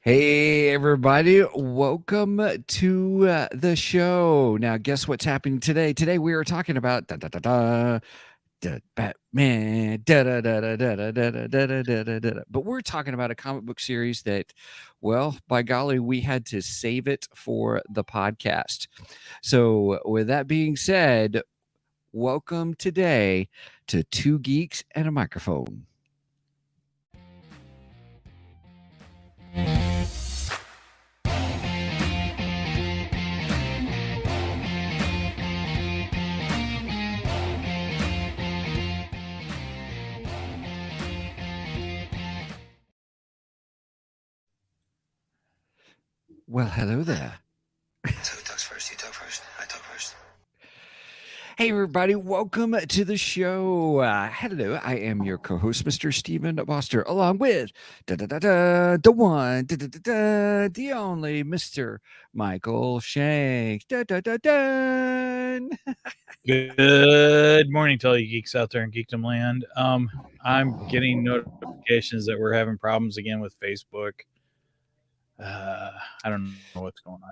Hey, everybody. Welcome to the show. Now, guess what's happening today? Today, we are talking about Batman. But we're talking about a comic book series that, well, by golly, we had to save it for the podcast. So, with that being said, welcome today to Two Geeks and a Microphone. Well, hello there. So who talks first? You talk first. I talk first. Hey, everybody, welcome to the show. Hello, I am your co host, Mr. Stephen Boster, along with the one, the only Mr. Michael Shanks. Good morning to all you geeks out there in Geekdom land. I'm getting notifications that we're having problems again with Facebook. I don't know what's going on.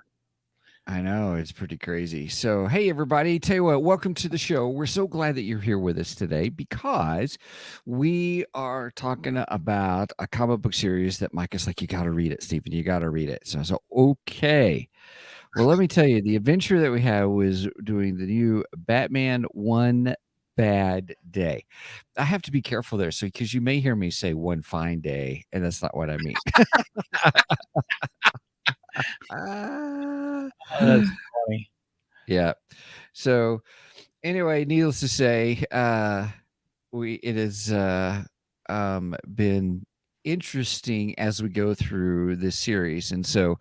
I know, it's pretty crazy. So, hey, everybody, tell you what, welcome to the show. We're so glad that you're here with us today because we are talking about a comic book series that Mike is like, you got to read it, Stephen. You got to read it. So I was like, okay. Well, let me tell you, the adventure that we had was doing the new Batman One Bad Day. I have to be careful there, so because you may hear me say one fine day, and that's not what I mean. That's funny. Yeah. So anyway, needless to say, it has been interesting as we go through this series. And so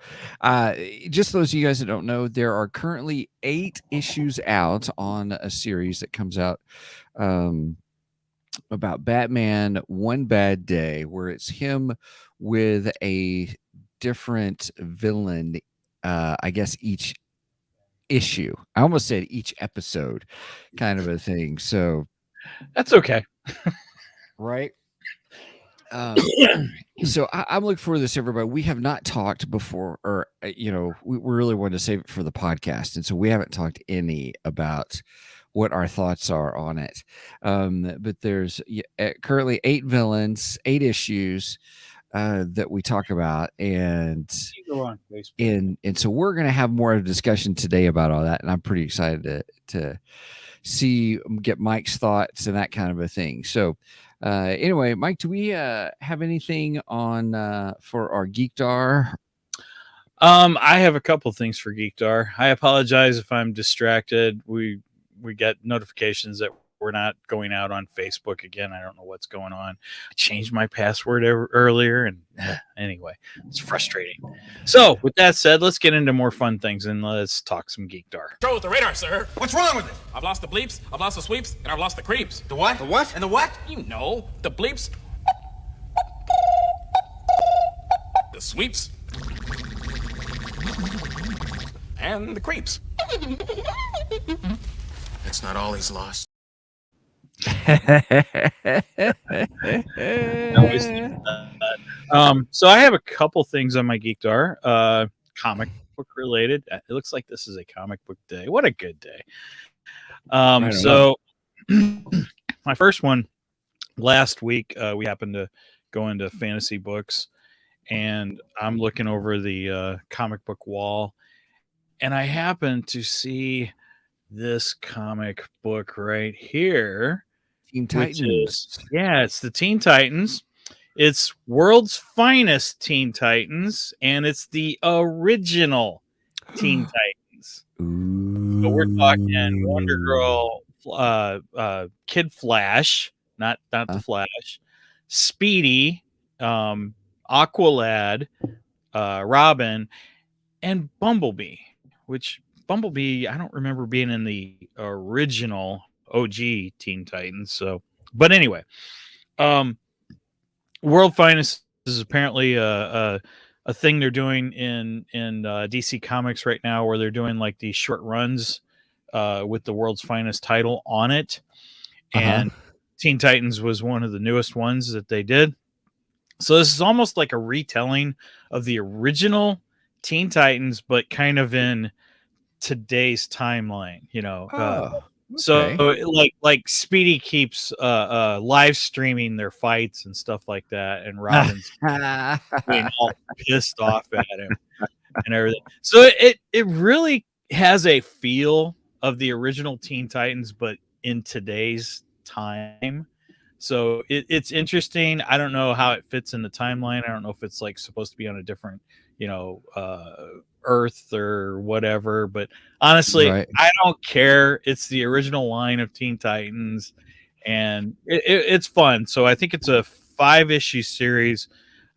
just those of you guys that don't know, there are currently 8 issues out on a series that comes out about Batman One Bad Day, where it's him with a different villain, I guess each issue. I almost said each episode kind of a thing. So That's okay. right. So I'm looking forward to this, everybody. We have not talked before, or we really wanted to save it for the podcast, and so we haven't talked any about what our thoughts are on it. But there's currently 8 villains, 8 issues that we talk about, and so we're going to have more of a discussion today about all that, and I'm pretty excited to get Mike's thoughts and that kind of a thing. So anyway, Mike, do we have anything on for our Geekdar? I have a couple things for Geekdar. I apologize if I'm distracted. We get notifications that we're not going out on Facebook again. I don't know what's going on. I changed my password earlier, and anyway, it's frustrating. So, with that said, let's get into more fun things and let's talk some Geekdar. Control with the radar, sir. What's wrong with it? I've lost the bleeps, I've lost the sweeps, and I've lost the creeps. The what? The what? And the what? You know, the bleeps, the sweeps, and the creeps. That's not all he's lost. So I have a couple things on my Geekdar, comic book related. It looks like this is a comic book day. What a good day. So my first one last week, we happened to go into fantasy books, and I'm looking over the comic book wall, and I happened to see this comic book right here. Teen Titans. It's the Teen Titans. It's World's Finest Teen Titans, and it's the original Teen Titans. So we're talking Wonder Girl, Kid Flash, not the Flash, Speedy, Aqualad, Robin, and Bumblebee, which Bumblebee, I don't remember being in the original OG Teen Titans. So, but anyway, World Finest is apparently a thing they're doing in DC Comics right now, where they're doing like these short runs with the World's Finest title on it. And Teen Titans was one of the newest ones that they did. So this is almost like a retelling of the original Teen Titans, but kind of in today's timeline, Oh, so okay. like Speedy keeps live streaming their fights and stuff like that, and Robin's being all pissed off at him and everything. So it really has a feel of the original Teen Titans, but in today's time. So it's interesting. I don't know how it fits in the timeline. I don't know if it's like supposed to be on a different, Earth or whatever. But honestly, Right. I don't care. It's the original line of Teen Titans, and it's fun. So I think it's a 5-issue series.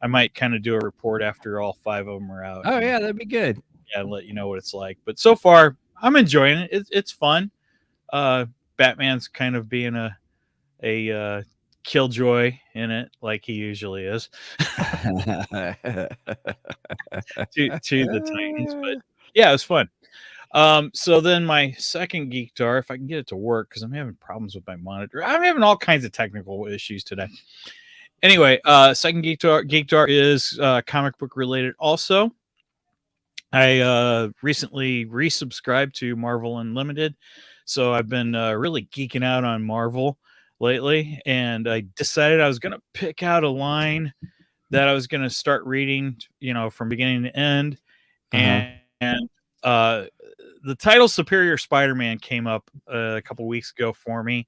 I might kind of do a report after all 5 of them are out. Oh yeah, that'd be good. Yeah, let you know what it's like. But so far, I'm enjoying it. It's fun. Batman's kind of being a killjoy in it, like he usually is to the Titans. But yeah, it was fun. So then my second Geek Jar, if I can get it to work, because I'm having problems with my monitor. I'm having all kinds of technical issues today. Anyway, second Geek Jar is comic book related also. I recently resubscribed to Marvel Unlimited, so I've been really geeking out on Marvel lately, and I decided I was going to pick out a line that I was going to start reading, from beginning to end. And the title Superior Spider-Man came up a couple weeks ago for me,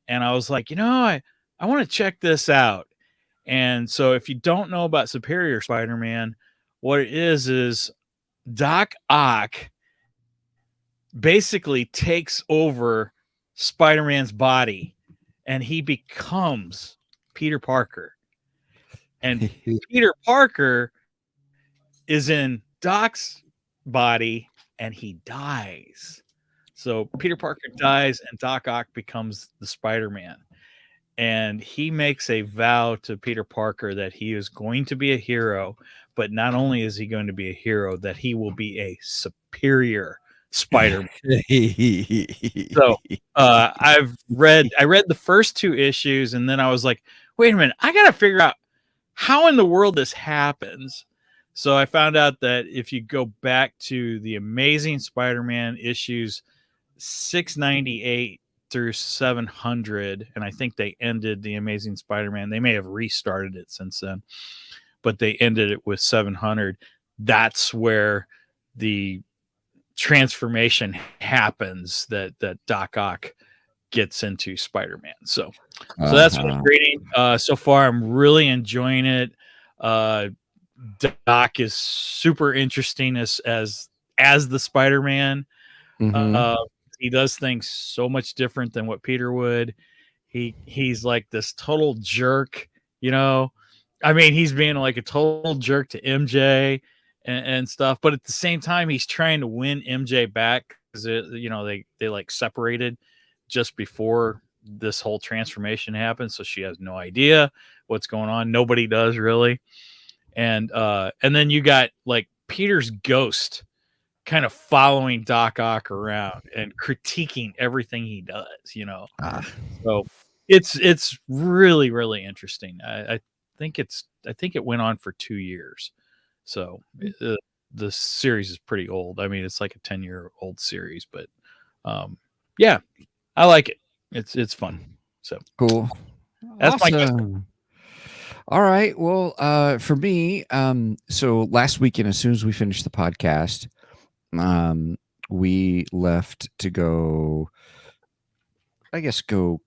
and I was like, I want to check this out. And so if you don't know about Superior Spider-Man, what it is Doc Ock basically takes over Spider-Man's body and he becomes Peter Parker. And Peter Parker is in Doc's body and he dies. So Peter Parker dies and Doc Ock becomes the Spider-Man. And he makes a vow to Peter Parker that he is going to be a hero, but not only is he going to be a hero, that he will be a superior Spider-Man. So I read the first 2 issues, and then I was like, wait a minute, I got to figure out how in the world this happens. So I found out that if you go back to the Amazing Spider-Man issues 698 through 700, and I think they ended the Amazing Spider-Man. They may have restarted it since then, but they ended it with 700. That's where the transformation happens that Doc Ock gets into Spider-Man. So that's what I'm reading. So far, I'm really enjoying it. Doc is super interesting as the Spider-Man. He does things so much different than what Peter would. He's like this total jerk, I mean, he's being like a total jerk to MJ and stuff, but at the same time, he's trying to win MJ back because they like separated just before this whole transformation happened, so she has no idea what's going on. Nobody does really, and then you got like Peter's ghost kind of following Doc Ock around and critiquing everything he does, So it's really, really interesting. I think it went on for 2 years. So the series is pretty old. I mean, it's like a 10-year-old series, but yeah, I like it. It's fun. So cool. That's awesome. my all right. Well, for me, so last weekend, as soon as we finished the podcast, we left to go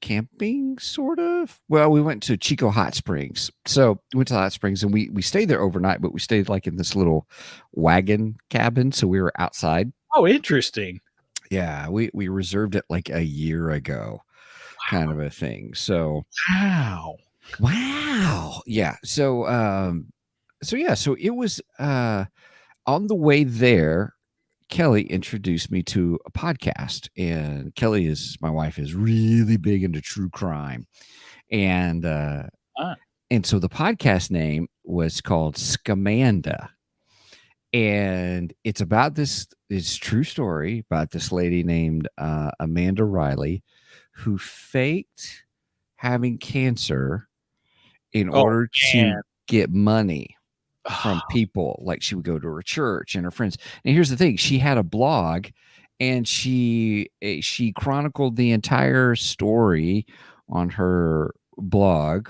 camping, sort of. Well, we went to Chico Hot Springs. So we went to Hot Springs and we stayed there overnight, but we stayed like in this little wagon cabin. So we were outside. Oh, interesting. Yeah, we reserved it like a year ago, kind of a thing. So wow. Yeah. So so it was on the way there. Kelly introduced me to a podcast, and Kelly my wife is really big into true crime. And so the podcast name was called Scamanda. And it's about this true story about this lady named Amanda Riley, who faked having cancer in order to get money from people. Like she would go to her church and her friends. And here's the thing: she had a blog, and she chronicled the entire story on her blog.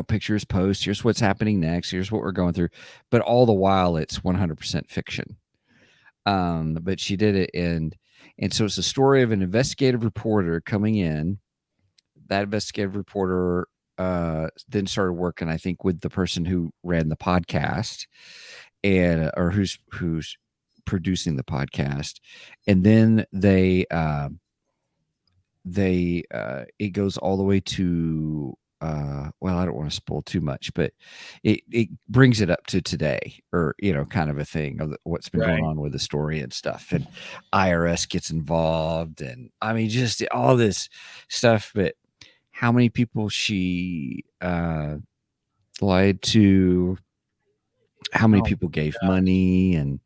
Pictures, posts. Here's what's happening next. Here's what we're going through. But all the while, it's 100% fiction. But she did it, and so it's the story of an investigative reporter coming in. That investigative reporter then started working, I think, with the person who ran the podcast, and or who's producing the podcast, and then it goes all the way to well, I don't want to spoil too much, but it brings it up to today, or kind of a thing of what's been going on with the story and stuff, and IRS gets involved, and I mean just all this stuff. But how many people she lied to, how many people gave money, and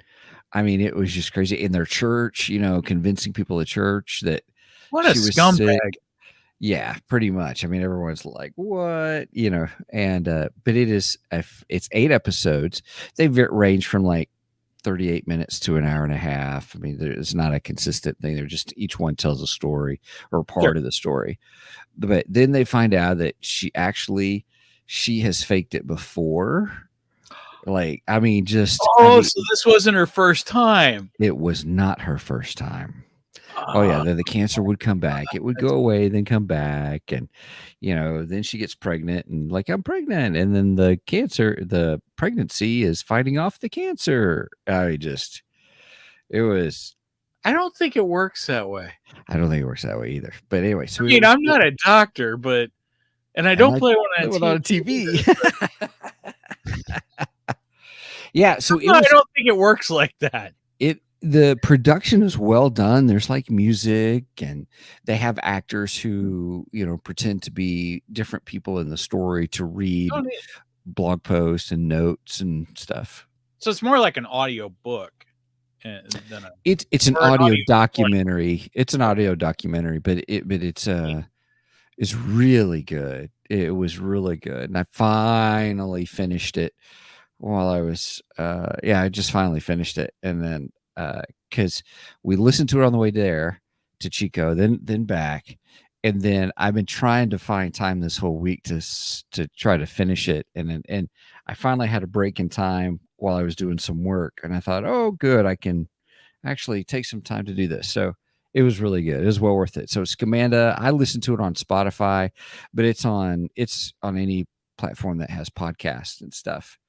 I mean it was just crazy. In their church, convincing people at church that what a she was scumbag. sick. Yeah, pretty much. I mean, everyone's like, "What?" And but it's 8 episodes. They range from like 38 minutes to an hour and a half. I mean, it's not a consistent thing. They're just each one tells a story or part of the story. But then they find out that she has faked it before. Like, I mean, so this wasn't her first time. It was not her first time. Oh yeah, then the cancer would come back. It would go away, then come back, and then she gets pregnant, and like, I'm pregnant, and then the pregnancy is fighting off the cancer. It was. I don't think it works that way. I don't think it works that way either. But anyway, so I'm not a doctor, and I don't play one on TV. Yeah, so I don't think it works like that. The production is well done. There's like music, and they have actors who, pretend to be different people in the story to read blog posts and notes and stuff. So it's more like an audio book than it's an audio documentary. It's an audio documentary, but it's really good. It was really good. And I finally finished it while I was I just finally finished it. And then because we listened to it on the way there to Chico, then back, and then I've been trying to find time this whole week to try to finish it, and I finally had a break in time while I was doing some work, and I thought, oh, good, I can actually take some time to do this. So it was really good. It was well worth it. So Scamanda, I listened to it on Spotify, but it's on any platform that has podcasts and stuff,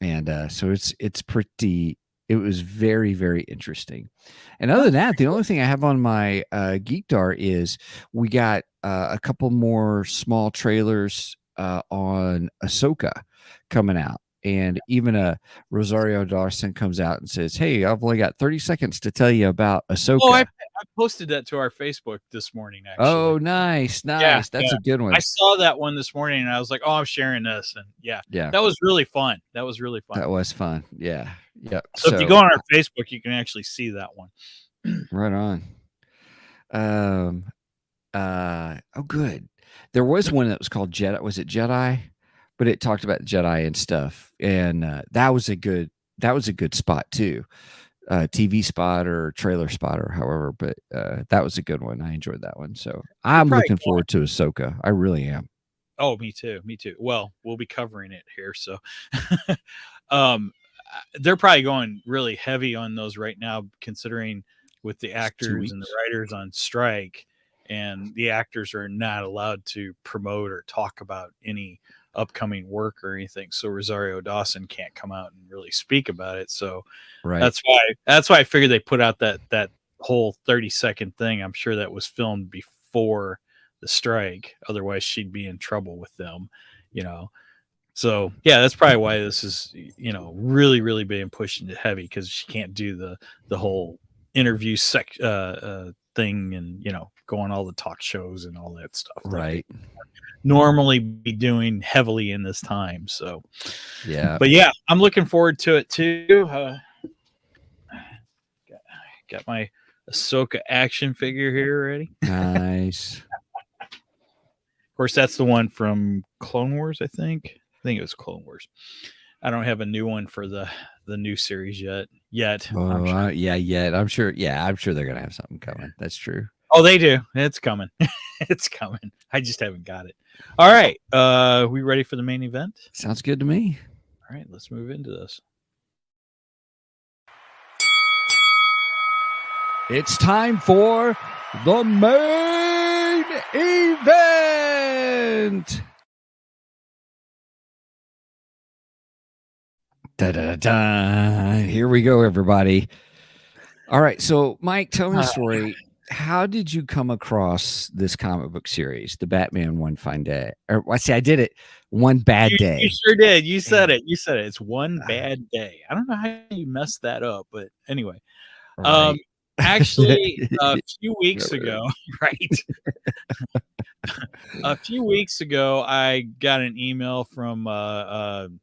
and so it's pretty. It was very, very interesting. And other than that, the only thing I have on my Geekdar is we got a couple more small trailers on Ahsoka coming out. And even Rosario Dawson comes out and says, "Hey, I've only got 30 seconds to tell you about Ahsoka." Oh, I posted that to our Facebook this morning, actually. Oh, nice. Yeah, that's a good one. I saw that one this morning, and I was like, "Oh, I'm sharing this." And yeah, that was really fun. That was fun. Yeah. So if you go on our Facebook, you can actually see that one. Right on. Oh, good. There was one that was called Jedi. Was it Jedi? But it talked about Jedi and stuff, and that was a good spot too, TV spot or trailer spot or however. But that was a good one. I enjoyed that one, so I'm looking forward to Ahsoka. I really am. Oh, me too. Well, we'll be covering it here, so they're probably going really heavy on those right now, considering with the actors and the writers on strike, and the actors are not allowed to promote or talk about any upcoming work or anything. So Rosario Dawson can't come out and really speak about it. So that's why I figured they put out that whole 30-second thing. I'm sure that was filmed before the strike. Otherwise she'd be in trouble with them, So yeah, that's probably why this is, really, really being pushed into heavy, because she can't do the whole interview thing and, go on all the talk shows and all that stuff. Right. Normally be doing heavily in this time. So yeah, but yeah, I'm looking forward to it too. Got my Ahsoka action figure here already. Nice. Of course, that's the one from Clone Wars, I think. think it was Clone Wars. I don't have a new one for the new series yet. I'm sure. Yeah. I'm sure they're gonna have something coming. That's true. Oh, they do. It's coming. It's coming. I just haven't got it. All right. We ready for the main event? Sounds good to me. All right, let's move into this. It's time for the main event. Da, da, da, da. Here we go, everybody. All right. So, Mike, tell me a story. How did you come across this comic book series, the Batman One Fine Day? Or I say I did it one bad day. You sure did. You said it. It's one bad day. I don't know how you messed that up, but anyway. Right. Actually, a few weeks ago, right? A few weeks ago, I got an email from Barnes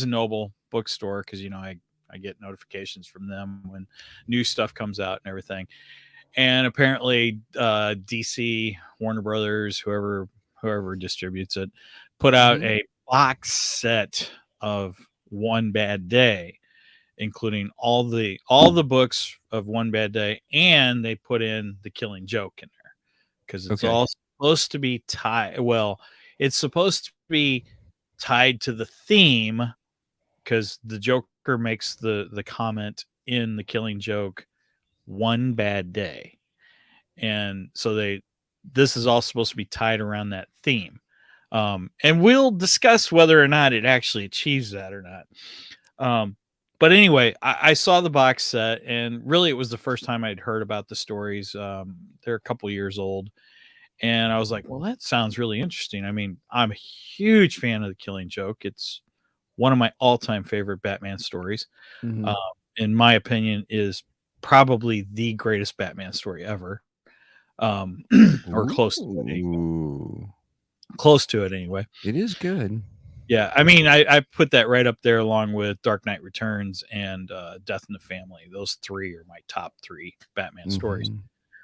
and Noble bookstore, because I get notifications from them when new stuff comes out and everything. And apparently, DC, Warner Brothers, whoever distributes it, put out a box set of One Bad Day, including all the books of One Bad Day, and they put in the Killing Joke in there because it's all supposed to be tied. Well, it's supposed to be tied to the theme, because the Joker makes the comment in the Killing Joke, one bad day, and so this is all supposed to be tied around that theme, and we'll discuss whether or not it actually achieves that or not. But anyway, I saw the box set, and really it was the first time I'd heard about the stories. They're a couple years old, and I was like, well, that sounds really interesting. I mean, I'm a huge fan of the Killing Joke. It's one of my all-time favorite Batman stories. In my opinion, is probably the greatest Batman story ever, or close to it anyway. Close to it anyway. It is good. Yeah, I mean, I put that right up there along with Dark Knight Returns and Death in the Family. Those three are my top three Batman stories.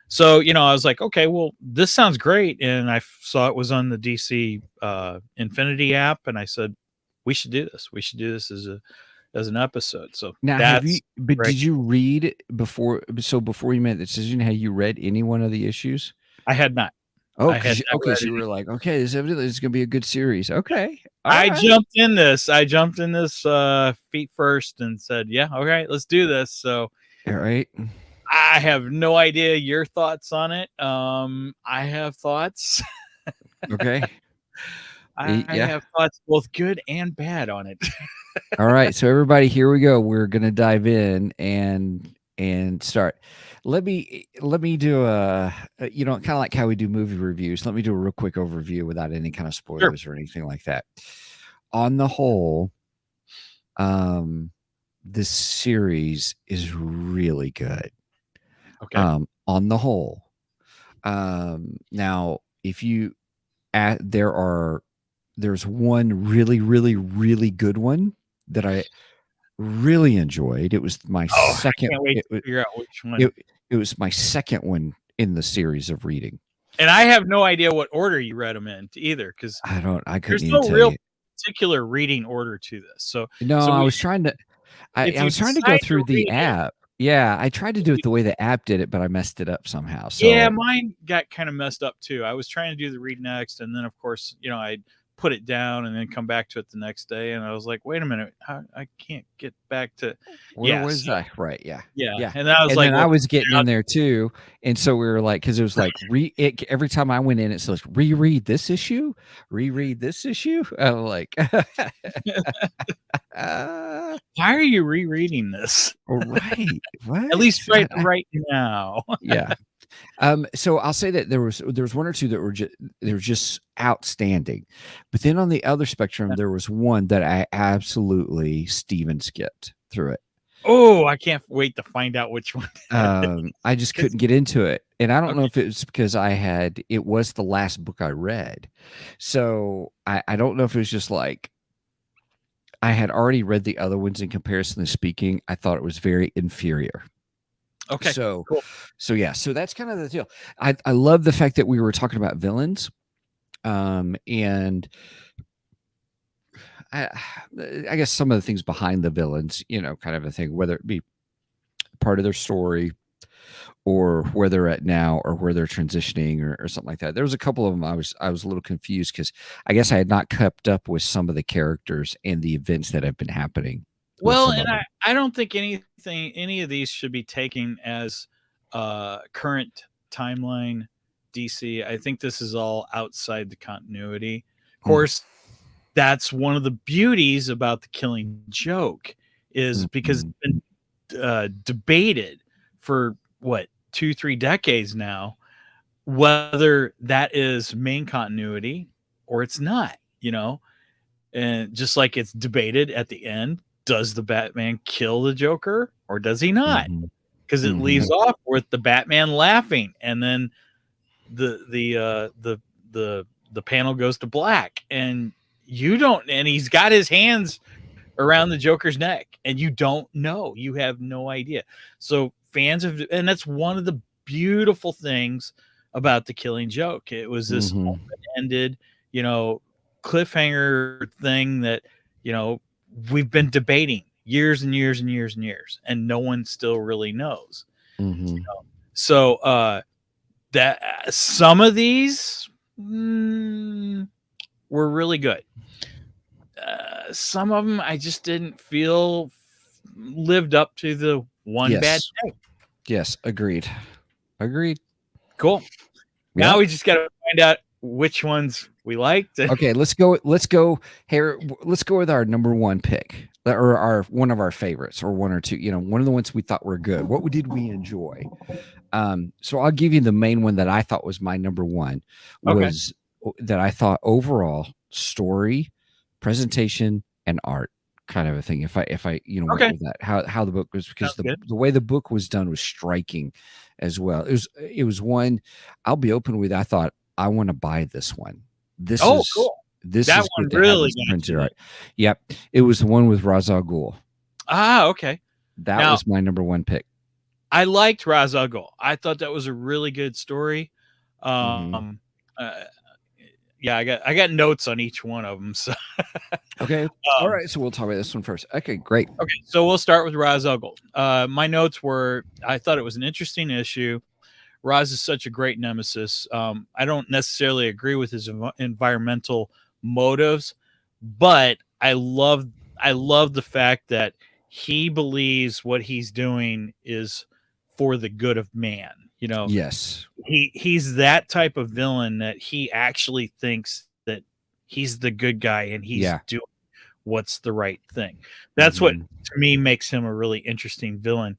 So, I was like, okay, well, this sounds great. And I saw it was on the DC Infinity app, and I said, we should do this. We should do this as an episode. So now, did you read before? So before you made the decision, had you read any one of the issues? I had not. Oh, okay. So you were like, okay, this evidently is going to be a good series. Okay. I jumped in this feet first and said, yeah, all right, let's do this. So, all right. I have no idea your thoughts on it. I have thoughts. Okay. I have thoughts, both good and bad, on it. All right. So everybody, here we go. We're going to dive in and start. Let me do a kind of like how we do movie reviews. Let me do a real quick overview without any kind of spoilers or anything like that. On the whole, this series is really good. Okay. On the whole, now if you there's one really, really, really good one that I really enjoyed. It was my second. I can't wait to figure out which one. It was my second one in the series of reading. And I have no idea what order you read them in either, because I couldn't there's even no tell real you. particular reading order to this. So I was trying to. I was trying to go through the app. Yeah, I tried to do it the way the app did it, but I messed it up somehow. So yeah, mine got kind of messed up too. I was trying to do the read next, and then of course, I put it down and then come back to it the next day, and I was like, wait a minute, I can't get back to where was I? Right, yeah. And I was like, I was getting in there too, and so we were like, because it was like every time I went in, it says reread this issue. I'm like, why are you rereading this? Right, At least right now. Yeah. So I'll say that there was one or two that were just outstanding, but then on the other spectrum, there was one that I absolutely Steven skipped through it. Oh, I can't wait to find out which one. I just couldn't get into it, and I don't know if it was because it was the last book I read, so I don't know if it was just like I had already read the other ones. In comparison to speaking, I thought it was very inferior. Okay. So, cool. So that's kind of the deal. I love the fact that we were talking about villains, and I guess some of the things behind the villains, kind of a thing, whether it be part of their story or where they're at now or where they're transitioning or something like that. There was a couple of them I was a little confused because I guess I had not kept up with some of the characters and the events that have been happening. Well, and I don't think any of these should be taken as current timeline DC. I think this is all outside the continuity. Of course, that's one of the beauties about the Killing Joke is because it's been debated for what 2-3 decades now, whether that is main continuity or it's not, and just like it's debated at the end, does the Batman kill the Joker or does he not? Because it leaves off with the Batman laughing and then the panel goes to black and he's got his hands around the Joker's neck and you don't know, you have no idea. So fans have, and that's one of the beautiful things about the Killing Joke. It was this open-ended, cliffhanger thing that, we've been debating years and years and years and years, and no one still really knows. So that some of these were really good. Some of them I just didn't feel lived up to the one bad day. Yes, agreed. Cool. Now we just got to find out which ones we liked. Okay, let's go here. Let's go with our number one pick, or one of our favorites, or one or two. One of the ones we thought were good. What did we enjoy? So I'll give you the main one that I thought was my number one. Was that I thought overall story, presentation, and art kind of a thing. If I went with that, how the book was, because the way the book was done was striking as well. It was one. I'll be open with. I thought I want to buy this one. This is cool. That is one really printed art. Yep, it was the one with Ra's al Ghul. Okay. That was my number one pick. I liked Ra's al Ghul. I thought that was a really good story. Yeah, I got notes on each one of them. So okay, all right. So we'll talk about this one first. Okay, great. Okay, so we'll start with Ra's al Ghul. My notes were: I thought it was an interesting issue. Ra's is such a great nemesis. I don't necessarily agree with his environmental motives, but I love the fact that he believes what he's doing is for the good of man. Yes, he's that type of villain that he actually thinks that he's the good guy and he's doing what's the right thing. That's what to me makes him a really interesting villain.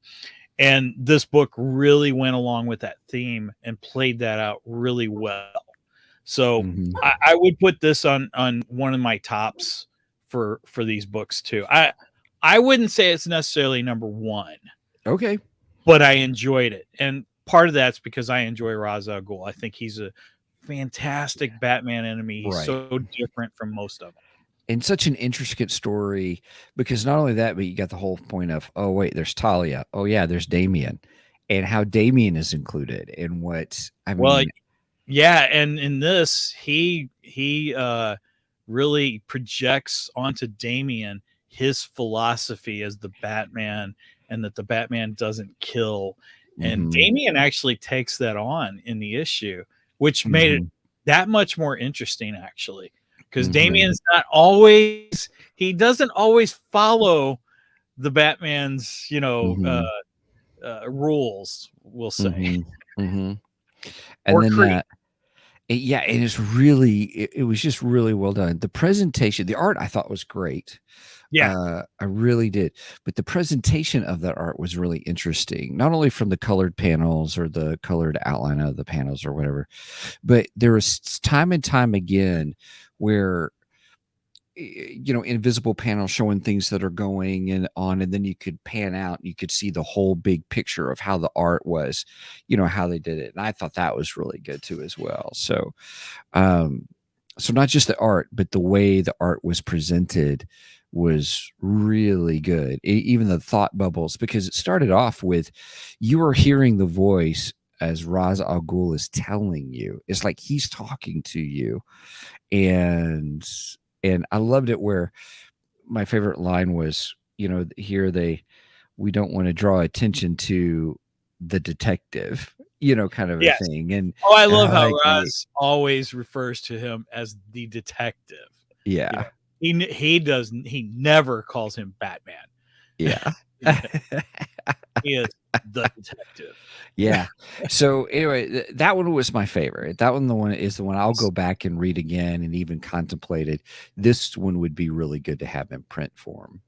And this book really went along with that theme and played that out really well. So I would put this on one of my tops for these books too. I wouldn't say it's necessarily number one. Okay. But I enjoyed it. And part of that's because I enjoy Ra's al Ghul. I think he's a fantastic Batman enemy. He's so different from most of them. And such an intricate story, because not only that, but you got the whole point of, oh, wait, there's Talia. Oh, yeah, there's Damian. And how Damian is included in what, I mean. Well, yeah, and in this, he really projects onto Damian his philosophy as the Batman, and that the Batman doesn't kill. And Damian actually takes that on in the issue, which made it that much more interesting, actually. Because Damian's not always, he doesn't always follow the Batman's, rules, we'll say. And then, yeah, it is really, it was just really well done. The presentation, the art I thought was great. Yeah, I really did. But the presentation of that art was really interesting, not only from the colored panels or the colored outline of the panels or whatever, but there was time and time again where, invisible panels showing things that are going on, and then you could pan out and you could see the whole big picture of how the art was, how they did it. And I thought that was really good too, as well. So, so not just the art, but the way the art was presented was really good. Even the thought bubbles, because it started off with, you are hearing the voice as Ra's al Ghul is telling you. It's like he's talking to you, and and I loved it where my favorite line was, here we don't want to draw attention to the detective, kind of a Yes. thing. And, Oh, I and love I how like Roz always refers to him as the detective. yeah, He never calls him Batman. yeah. He is the detective. Yeah. So anyway, that one was my favorite. That one is the one I'll go back and read again and even contemplate it. This one would be really good to have in print form.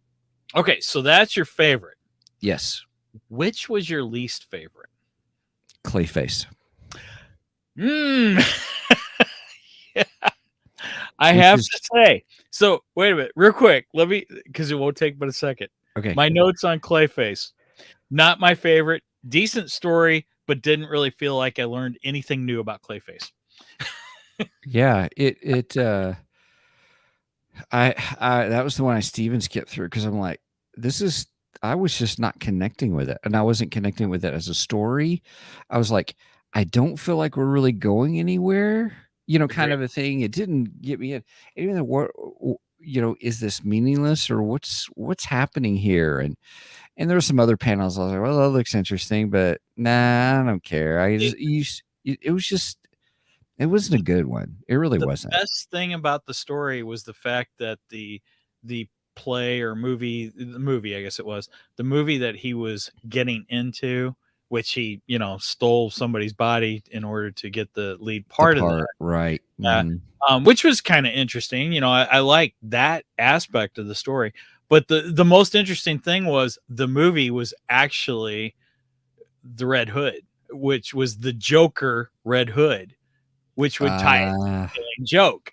Okay, so that's your favorite. Yes. Which was your least favorite? Clayface. Yeah. I have to say. So wait a minute, real quick. Let me, because it won't take but a second. Okay. My notes on Clayface. Not my favorite. Decent story, but didn't really feel like I learned anything new about Clayface. Yeah. I that was the one I Steven skipped through because I'm like, I was just not connecting with it. And I wasn't connecting with it as a story. I was like, I don't feel like we're really going anywhere, kind of a thing. It didn't get me in. Even though what, is this meaningless or what's happening here? And there were some other panels. I was like, well, that looks interesting, but nah, I don't care. It wasn't a good one. It really wasn't. The best thing about the story was the fact that the play or movie, the movie, I guess it was, the movie that he was getting into, which he, stole somebody's body in order to get the lead part of that. Right. Which was kind of interesting. I like that aspect of the story. But the most interesting thing was the movie was actually the Red Hood, which was the Joker Red Hood, which would tie it to the Killing Joke,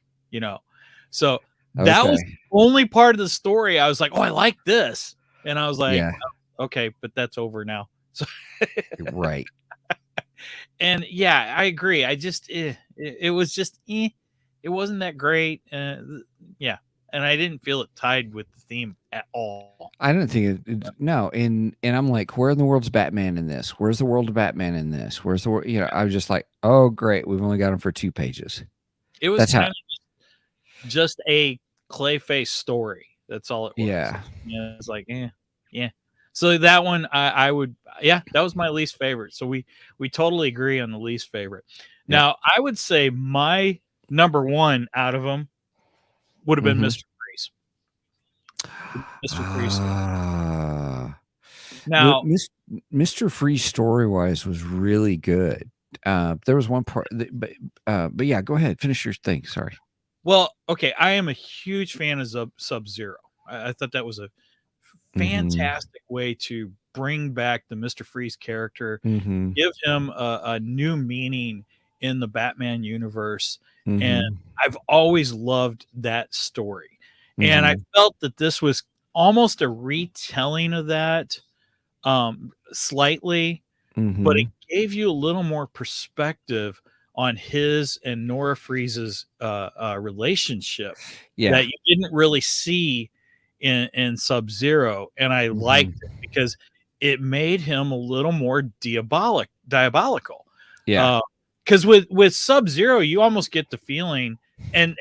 So that was the only part of the story I was like, oh, I like this. And I was like, oh, okay, but that's over now. So right. And yeah, I agree. I just, it was just, it wasn't that great. Yeah. And I didn't feel it tied with the theme at all. I didn't think it. No, and I'm like, where in the world's Batman in this? Where's the world of Batman in this? Where's the I was just like, oh great, we've only got him for 2 pages. It was kind of just a Clayface story. That's all it was. Yeah. It's like, yeah. So that one, I would, that was my least favorite. So we totally agree on the least favorite. Now, I would say my number one out of them would have been Mr. Freeze. Mr. Freeze. Now, Mr. Freeze story-wise was really good. There was one part, but yeah, go ahead, finish your thing. Sorry. Well, okay, I am a huge fan of Sub-Zero. I thought that was a fantastic way to bring back the Mr. Freeze character, give him a new meaning in the Batman universe. And I've always loved that story. And I felt that this was almost a retelling of that, slightly, but it gave you a little more perspective on his and Nora Freeze's relationship that you didn't really see in Sub-Zero. And I liked it because it made him a little more diabolical. Yeah. Because with Sub-Zero, you almost get the feeling, and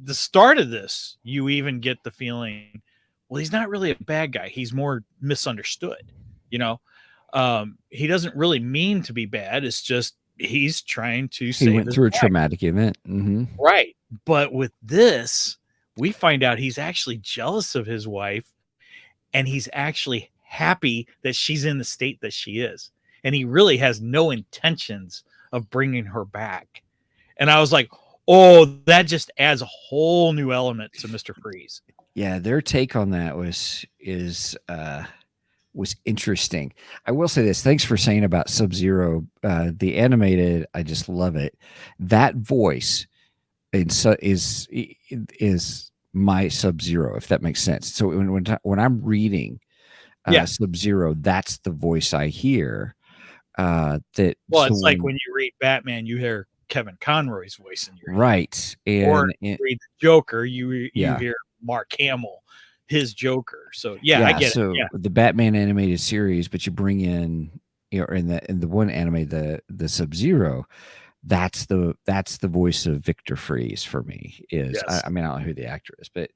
the start of this, you even get the feeling, well, he's not really a bad guy. He's more misunderstood. He doesn't really mean to be bad. It's just he's trying to save. He went through a traumatic event. Right. But with this, we find out he's actually jealous of his wife, and he's actually happy that she's in the state that she is. And he really has no intentions of bringing her back. And I was like, oh, that just adds a whole new element to Mr. Freeze. Yeah, their take on that was interesting. I will say this. Thanks for saying about Sub-Zero. The animated, I just love it. That voice is my Sub-Zero, if that makes sense. So when I'm reading Sub-Zero, that's the voice I hear. It's like when you read Batman, you hear Kevin Conroy's voice in your head. Right. Or you read the Joker, you hear Mark Hamill, his Joker. So I get it. Yeah. The Batman animated series, but you bring in, in the one anime, the Sub-Zero, that's the voice of Victor Fries for me. Is Yes. I mean, I don't know who the actor is, but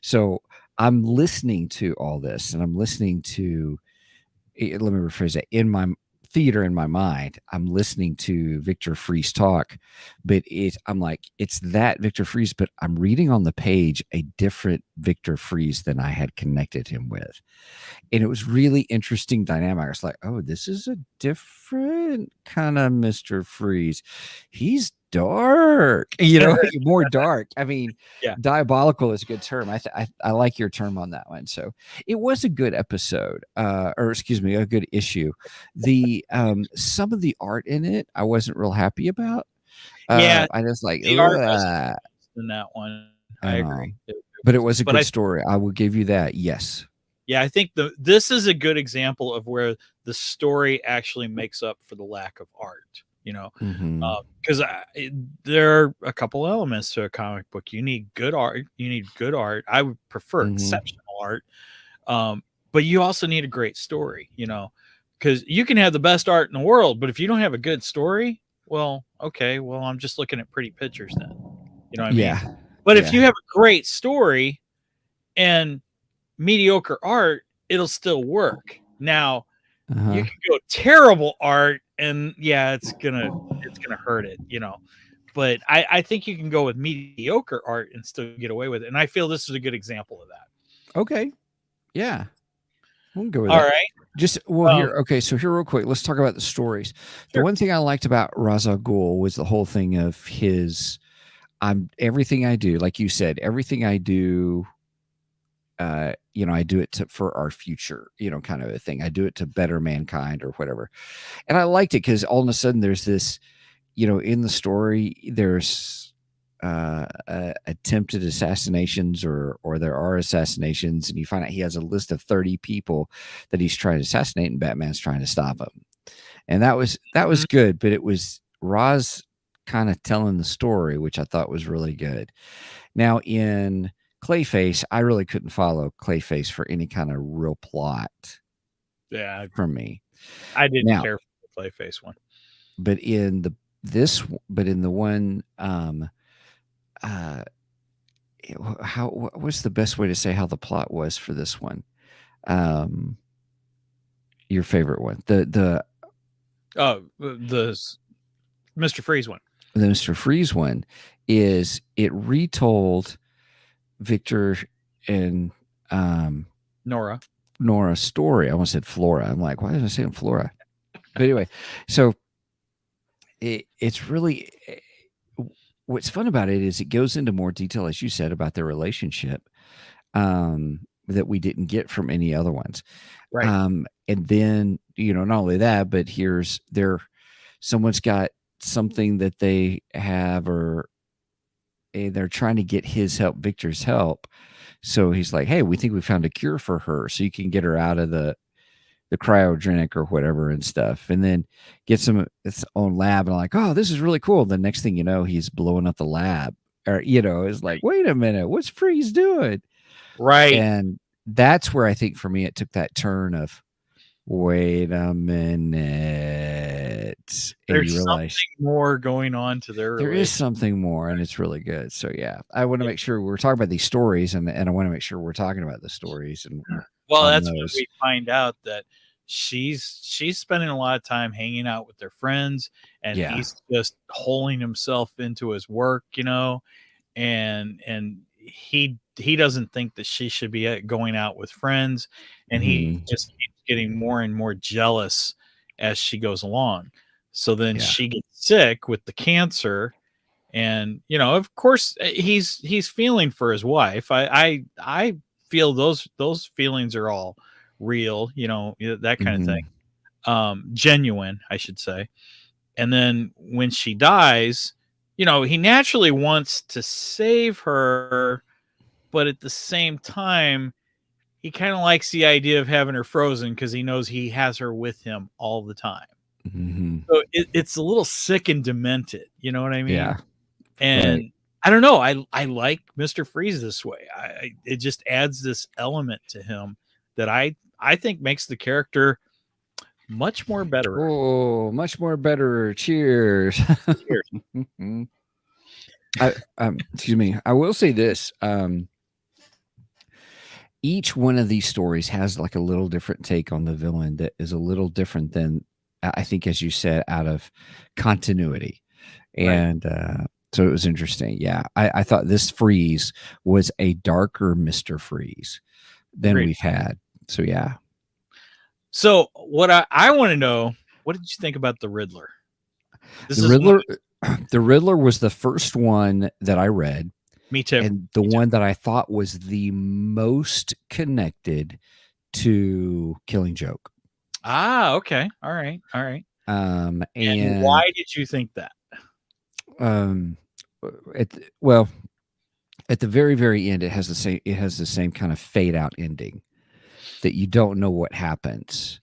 so I'm listening to all this, and I'm listening to. Let me rephrase that. In my theater, in my mind, I'm listening to Victor Fries talk, but I'm like, it's that Victor Fries, but I'm reading on the page a different Victor Fries than I had connected him with. And it was really interesting dynamic. I was like, oh, this is a different kind of Mr. Freeze. He's dark, more dark. I mean, Yeah. diabolical is a good term. I like your term on that one. So it was a good episode, or excuse me, a good issue. The some of the art in it, I wasn't real happy about. Yeah, I just like, the art was "Ugh." in that one. I agree. But it was a But good story. I will give you that. Yes. Yeah, I think this is a good example of where the story actually makes up for the lack of art. Mhm. Because there are a couple elements to a comic book. You need good art. I would prefer Mhm. exceptional art, but you also need a great story. Because you can have the best art in the world, but if you don't have a good story, well, okay, well, I'm just looking at pretty pictures then. You know what I mean? Yeah. But if you Yeah. have a great story and mediocre art, it'll still work. Now, Uh-huh. you can go terrible art and yeah, it's gonna hurt it, But I think you can go with mediocre art and still get away with it. And I feel this is a good example of that. Okay. Yeah. We'll go with All that. right. Just here. Okay, so here real quick, let's talk about the stories. The Sure. one thing I liked about Ra's al Ghul was the whole thing of his everything I do, like you said, everything I do, I do it for our future, kind of a thing. I do it to better mankind or whatever. And I liked it because all of a sudden there's this, in the story, there's attempted assassinations or there are assassinations, and you find out he has a list of 30 people that he's trying to assassinate, and Batman's trying to stop him. And that was good, but it was Ra's kind of telling the story, which I thought was really good. Now in Clayface, I really couldn't follow Clayface for any kind of real plot. Yeah, for me. I didn't Now, care for the Clayface one. But in the one, what's the best way to say how the plot was for this one? Your favorite one, the Mr. Freeze one. The Mr. Freeze one is it retold Victor and Nora's story. I almost said Flora. I'm like, why did I say Flora? But anyway, so it's really what's fun about it is it goes into more detail, as you said, about their relationship that we didn't get from any other ones. Right. And then, not only that, but someone's got something that they have, or they're trying to get his help, Victor's help. So he's like, hey, we think we found a cure for her, so you can get her out of the cryogenic or whatever and stuff, and then gets him its own lab. And I'm like, oh, this is really cool. The next thing you know, he's blowing up the lab, or it's like, wait a minute, what's Freeze doing? Right. And that's where I think for me it took that turn of, wait a minute, there's something more going on to their there is something more, and it's really good. So yeah, I want to make sure we're talking about these stories, and I want to make sure we're talking about the stories. And well, that's when we find out that she's spending a lot of time hanging out with their friends, and he's just holding himself into his work, and he doesn't think that she should be going out with friends, and he just keeps getting more and more jealous as she goes along. So then she gets sick with the cancer, and of course he's feeling for his wife. I feel those feelings are all real, that kind of thing, genuine, I should say. And then when she dies, he naturally wants to save her, but at the same time, he kind of likes the idea of having her frozen because he knows he has her with him all the time. So it's a little sick and demented. You know what I mean? Yeah. And right. I don't know. I like Mr. Freeze this way. It just adds this element to him that I think makes the character much more better. Oh, much more better. Cheers. Cheers. Excuse me. I will say this. Each one of these stories has like a little different take on the villain that is a little different than, I think, as you said, out of continuity. Right. And so it was interesting. Yeah. I thought this Freeze was a darker Mr. Freeze than Agreed. we've had. So, yeah. So what I want to know, what did you think about the Riddler? The Riddler, the Riddler was the first one that I read. Me too. And the one that I thought was the most connected to Killing Joke. Ah, okay. All right. All right. And why did you think that? At the very, very end, it has the same kind of fade out ending that you don't know what happens,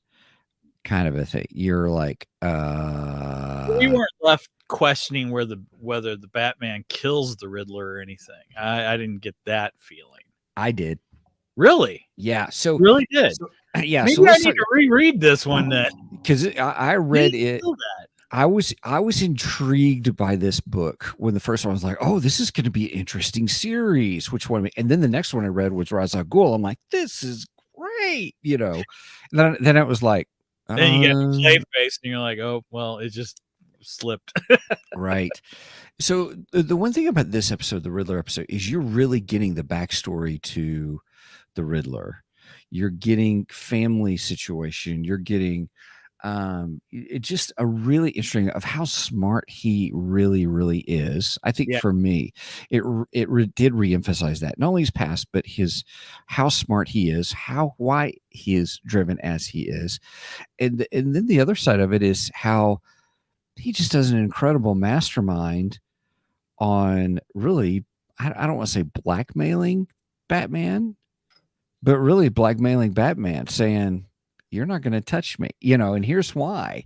kind of a thing. You're like, we weren't left questioning whether the Batman kills the Riddler or anything. I didn't get that feeling. I did. Really? Yeah. So really did. So, yeah. Maybe so I need to reread this one then. Because I read it. I was intrigued by this book when the first one was like, oh, this is going to be an interesting series. Which one? And then the next one I read was Ra's al Ghul. I'm like, this is great, And then it was like, then you get the play face, and you're like, oh, well, it just slipped. Right. So the one thing about this episode, the Riddler episode, is you're really getting the backstory to the Riddler. You're getting family situation. You're getting it's just a really interesting of how smart he really, really is. I think for me, it did reemphasize that not only his past, but how smart he is, why he is driven as he is, and then the other side of it is how he just does an incredible mastermind on really, I don't want to say blackmailing Batman, but really blackmailing Batman, saying, you're not going to touch me, and here's why.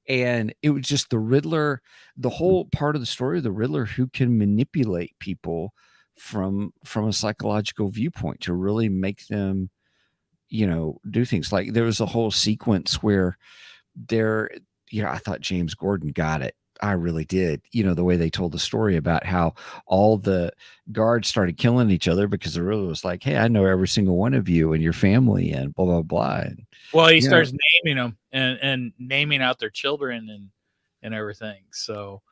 And it was just the Riddler, the whole part of the story of the Riddler who can manipulate people from a psychological viewpoint to really make them, do things. Like there was a whole sequence where I thought James Gordon got it. I really did. The way they told the story about how all the guards started killing each other because the Riddler was like, hey, I know every single one of you and your family and blah, blah, blah. And, well, he starts naming them and naming out their children and everything. So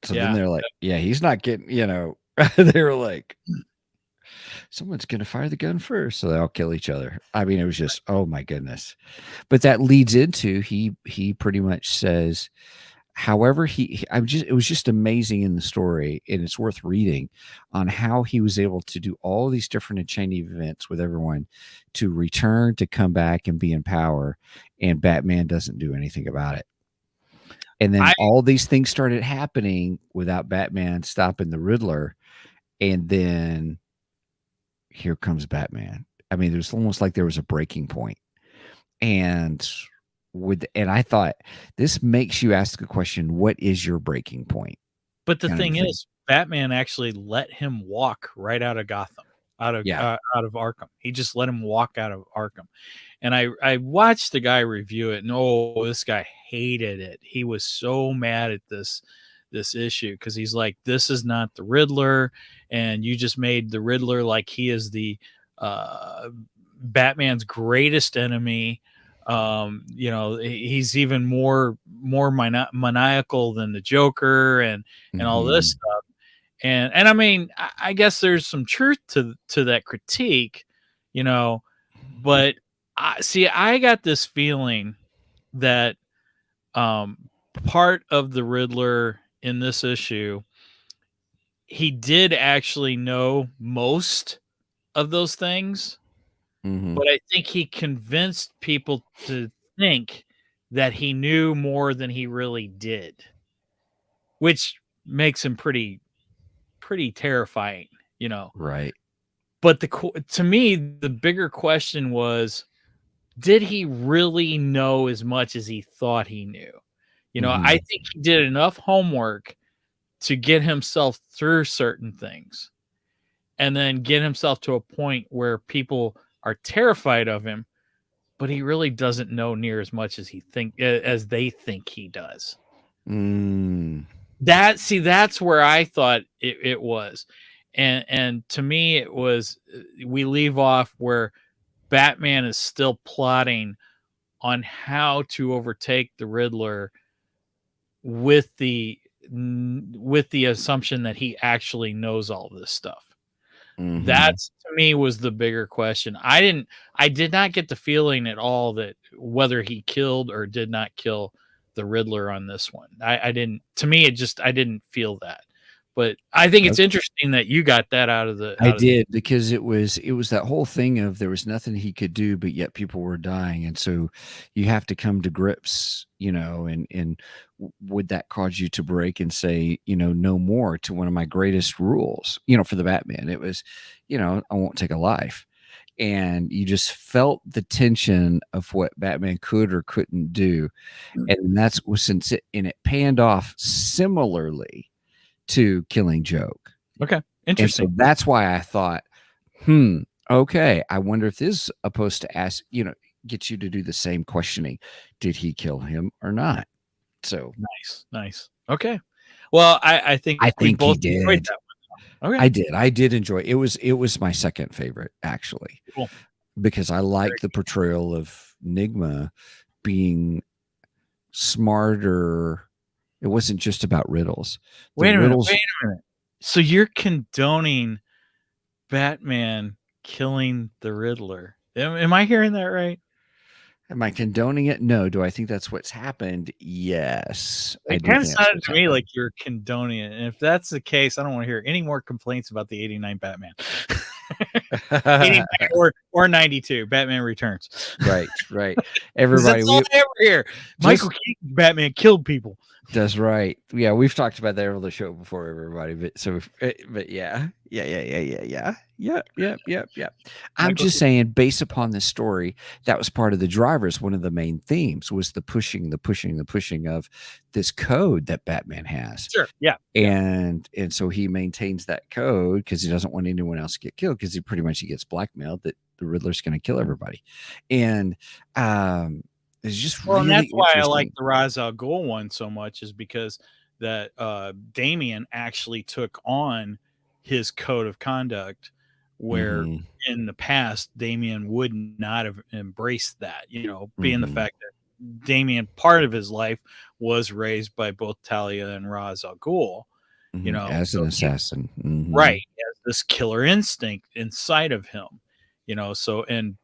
then they're like, yeah, he's not getting, they were like, someone's going to fire the gun first. So they all kill each other. I mean, it was just, oh my goodness. But that leads into, he pretty much says, however, it was just amazing in the story, and it's worth reading on how he was able to do all these different chain of events with everyone to return, to come back and be in power, and Batman doesn't do anything about it. And then all these things started happening without Batman stopping the Riddler, and then here comes Batman. I mean, it was almost like there was a breaking point. And I thought this makes you ask the question, what is your breaking point? But the thing is, Batman actually let him walk right out of Gotham, out of Arkham. He just let him walk out of Arkham. And I watched the guy review it, and this guy hated it. He was so mad at this issue because he's like, this is not the Riddler, and you just made the Riddler like he is the Batman's greatest enemy. He's even more maniacal than the Joker and all this stuff. And I mean, I guess there's some truth to that critique, but I got this feeling that part of the Riddler in this issue, he did actually know most of those things. But I think he convinced people to think that he knew more than he really did, which makes him pretty terrifying, Right. But to me, the bigger question was, did he really know as much as he thought he knew? I think he did enough homework to get himself through certain things and then get himself to a point where people are terrified of him, but he really doesn't know near as much as they think he does. Mm. That's where I thought it was. And to me it was, we leave off where Batman is still plotting on how to overtake the Riddler with the assumption that he actually knows all this stuff. Mhm. That's, to me, was the bigger question. I did not get the feeling at all that whether he killed or did not kill the Riddler on this one. I didn't. To me, I didn't feel that. But I think it's interesting that you got that out of the. I did, because it was that whole thing of there was nothing he could do, but yet people were dying, and so you have to come to grips, and would that cause you to break and say, no more to one of my greatest rules, for the Batman? It was, I won't take a life. And you just felt the tension of what Batman could or couldn't do. And that's since it panned off similarly to Killing Joke. Okay. Interesting. And so that's why I thought, okay, I wonder if this is supposed to ask, get you to do the same questioning. Did he kill him or not? So nice. Okay. Well, I think we both he did. enjoyed that one. Okay. I did enjoy it. It was my second favorite, actually. Cool. Because I like the portrayal of Enigma being smarter. It wasn't just about riddles. Wait a minute. So you're condoning Batman killing the Riddler? Am I hearing that right? Am I condoning it? No. Do I think that's what's happened? Yes. It kind of sounded to me like you're condoning it. And if that's the case, I don't want to hear any more complaints about the 89 Batman. 89 or 92 Batman Returns. Right. Everybody, that's all I ever hear. Michael Keaton Batman killed people. That's right. Yeah, we've talked about that on the show before, everybody. But yeah. I'm just saying, based upon this story, that was part of the drivers. One of the main themes was the pushing of this code that Batman has. Sure. Yeah. And so he maintains that code because he doesn't want anyone else to get killed, because he gets blackmailed that the Riddler's going to kill everybody. And it's just really and that's why I like the Ra's al Ghul one so much, is because that Damian actually took on his code of conduct, where in the past Damian would not have embraced that, being the fact that Damian, part of his life was raised by both Talia and Ra's al Ghul, as an assassin, right, as this killer instinct inside of him, so, and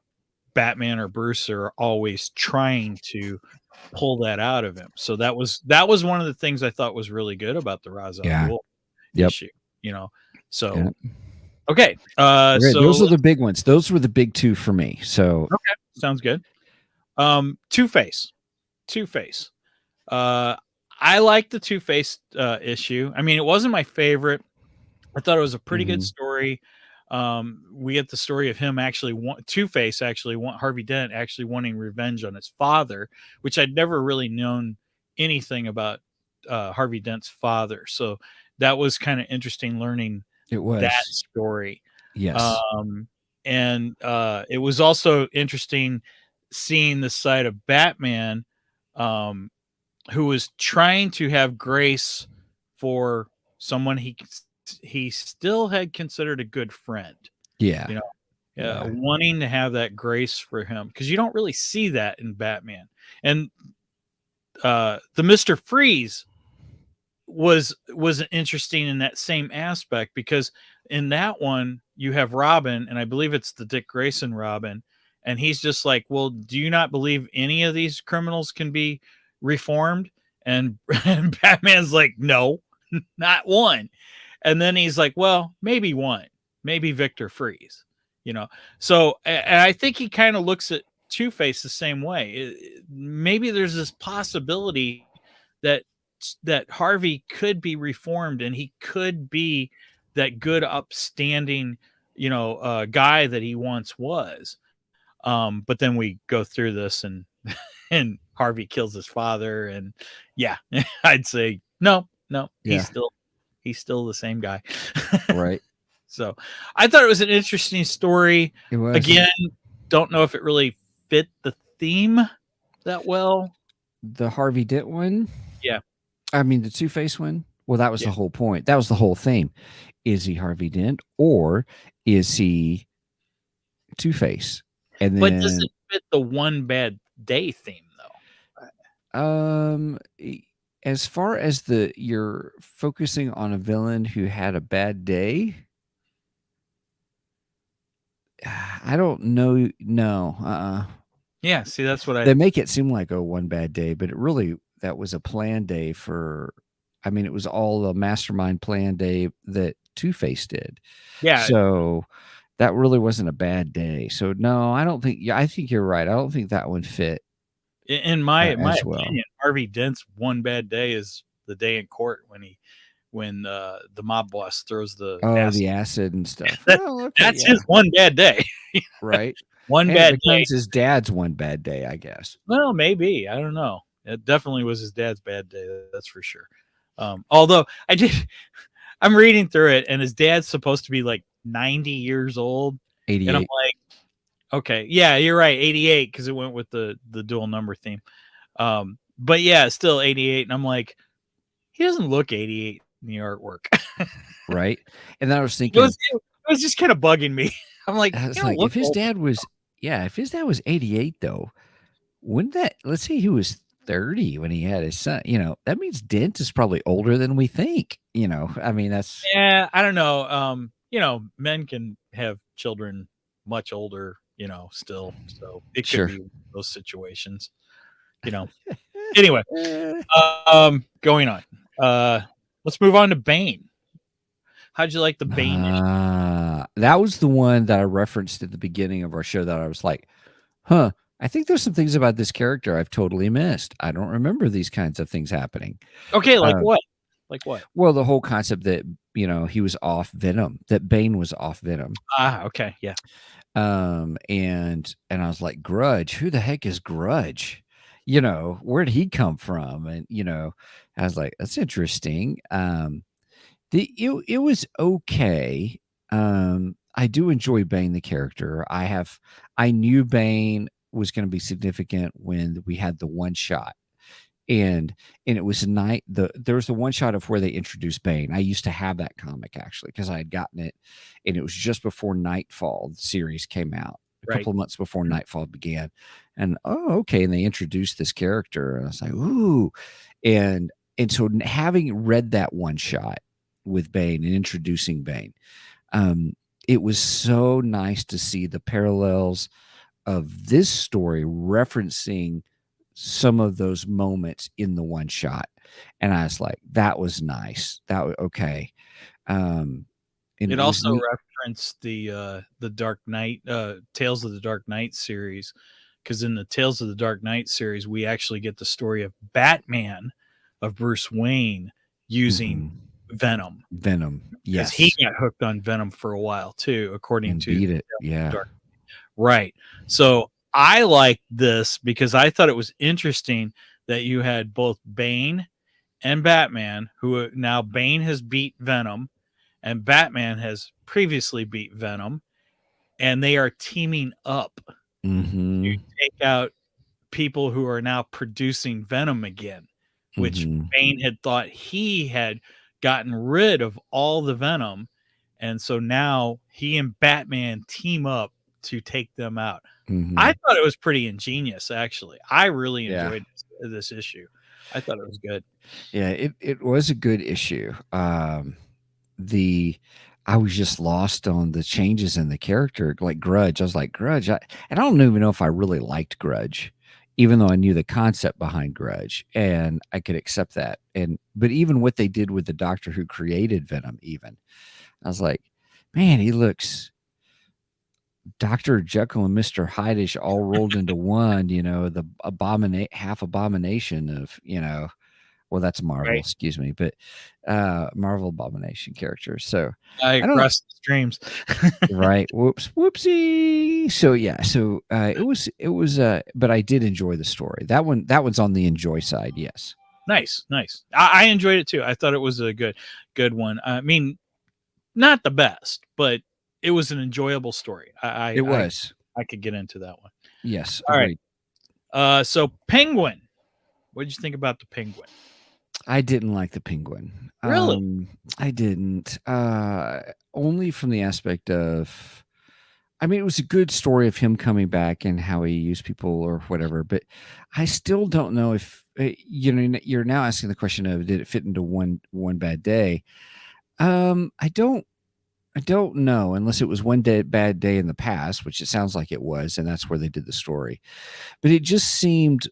Batman or Bruce are always trying to pull that out of him. So that was one of the things I thought was really good about the Ra's al Ghul issue, So okay. So those are the big ones. Those were the big two for me. So okay, sounds good. Two-Face. I like the Two-Face issue. I mean, it wasn't my favorite. I thought it was a pretty good story. We get the story of him Two-Face Harvey Dent actually wanting revenge on his father, which I'd never really known anything about Harvey Dent's father. So that was kind of interesting learning that story. Yes. And it was also interesting seeing the side of Batman, who was trying to have grace for someone he still had considered a good friend. Yeah. Wanting to have that grace for him, because you don't really see that in Batman. And the Mr. Freeze was interesting in that same aspect, because in that one you have Robin, and I believe it's the Dick Grayson Robin, and he's just like, well, do you not believe any of these criminals can be reformed? And Batman's like, no, not one. And then he's like, well, maybe one, maybe Victor Freeze, So and I think he kind of looks at Two-Face the same way. Maybe there's this possibility that Harvey could be reformed, and he could be that good, upstanding, guy that he once was. But then we go through this, and Harvey kills his father, and I'd say no, he's still the same guy. Right. So I thought it was an interesting story. It was. Again, don't know if it really fit the theme that well. The Harvey Dent one? Yeah. I mean, the Two-Face one? Well, that was Yeah. the whole point. That was the whole theme. Is he Harvey Dent or is he Two-Face? And But does then, it fit the one bad day theme though? as far as you're focusing on a villain who had a bad day, I don't know. No, Yeah, see, that's what they make it seem like one bad day, but that was a planned day for. I mean, it was all a mastermind plan day that Two-Face did. Yeah. So that really wasn't a bad day. So no, I don't think. Yeah, I think you're right. I don't think that one fit. In my as well. opinion, Harvey Dent's one bad day is the day in court when the mob boss throws the acid. The acid and stuff. That's his one bad day. Right. One And bad it day. becomes his dad's one bad day, I guess. Well, maybe. I don't know. It definitely was his dad's bad day. That's for sure. Although I'm reading through it, and his dad's supposed to be like 90 years old. 88. And I'm like, okay, yeah, you're right, 88, because it went with the dual number theme. But yeah, still 88, and I'm like, he doesn't look 88 in the artwork. Right. And then I was thinking, it was just kind of bugging me. I'm like, I was like, if his dad was 88 though, wouldn't that, let's say he was 30 when he had his son, that means Dent is probably older than we think, I mean, that's. Yeah, I don't know. Men can have children much older, still. So it could be those situations, Anyway, going on. Let's move on to Bane. How'd you like the Bane issue? That was the one that I referenced at the beginning of our show that I was like, I think there's some things about this character I've totally missed. I don't remember these kinds of things happening. Okay, like what? Like what? Well, the whole concept that, he was off Venom, that Bane was off Venom. Okay, yeah. And I was like, Grudge, who the heck is Grudge? Where'd he come from? And, I was like, that's interesting. It was okay. I do enjoy Bane, the character. I knew Bane was going to be significant when we had the one shot. And it was there was the one shot of where they introduced Bane. I used to have that comic actually because I had gotten it, and it was just before Nightfall the series came out, a couple of months before Nightfall began. And okay, and they introduced this character, and I was like, ooh, and so having read that one shot with Bane and introducing Bane, it was so nice to see the parallels of this story referencing some of those moments in the one shot, and I was like, that was nice. That was okay. And it also referenced the Dark Knight, Tales of the Dark Knight series, because in the Tales of the Dark Knight series, we actually get the story of Batman, of Bruce Wayne using Venom. Yes, he got hooked on Venom for a while too, according to beat it. Yeah, right. So I liked this because I thought it was interesting that you had both Bane and Batman, who now Bane has beat Venom and Batman has previously beat Venom, and they are teaming up to take out people who are now producing Venom again, which Bane had thought he had gotten rid of all the Venom. And so now he and Batman team up to take them out. I thought it was pretty ingenious, actually. I really enjoyed this issue. I thought it was good. Yeah, it was a good issue. I was just lost on the changes in the character, like Grudge. I was like, Grudge, and I don't even know if I really liked Grudge, even though I knew the concept behind Grudge, and I could accept that. But even what they did with the doctor who created Venom, even, I was like, man, he looks Dr. Jekyll and Mr. Hyde-ish all rolled into one, the half abomination of, well, that's Marvel, excuse me, but Marvel Abomination character. So I crossed the streams. Right. Whoopsie. So yeah, so it was but I did enjoy the story. That one's on the enjoy side, yes. Nice. I enjoyed it too. I thought it was a good one. I mean, not the best, but it was an enjoyable story. It was. I could get into that one. Yes. All right. So Penguin. What did you think about the Penguin? I didn't like the Penguin. Really? I didn't. Only from the aspect of, I mean, it was a good story of him coming back and how he used people or whatever, but I still don't know if you're now asking the question of did it fit into one bad day? I don't know unless it was bad day in the past, which it sounds like it was, and that's where they did the story. But it just seemed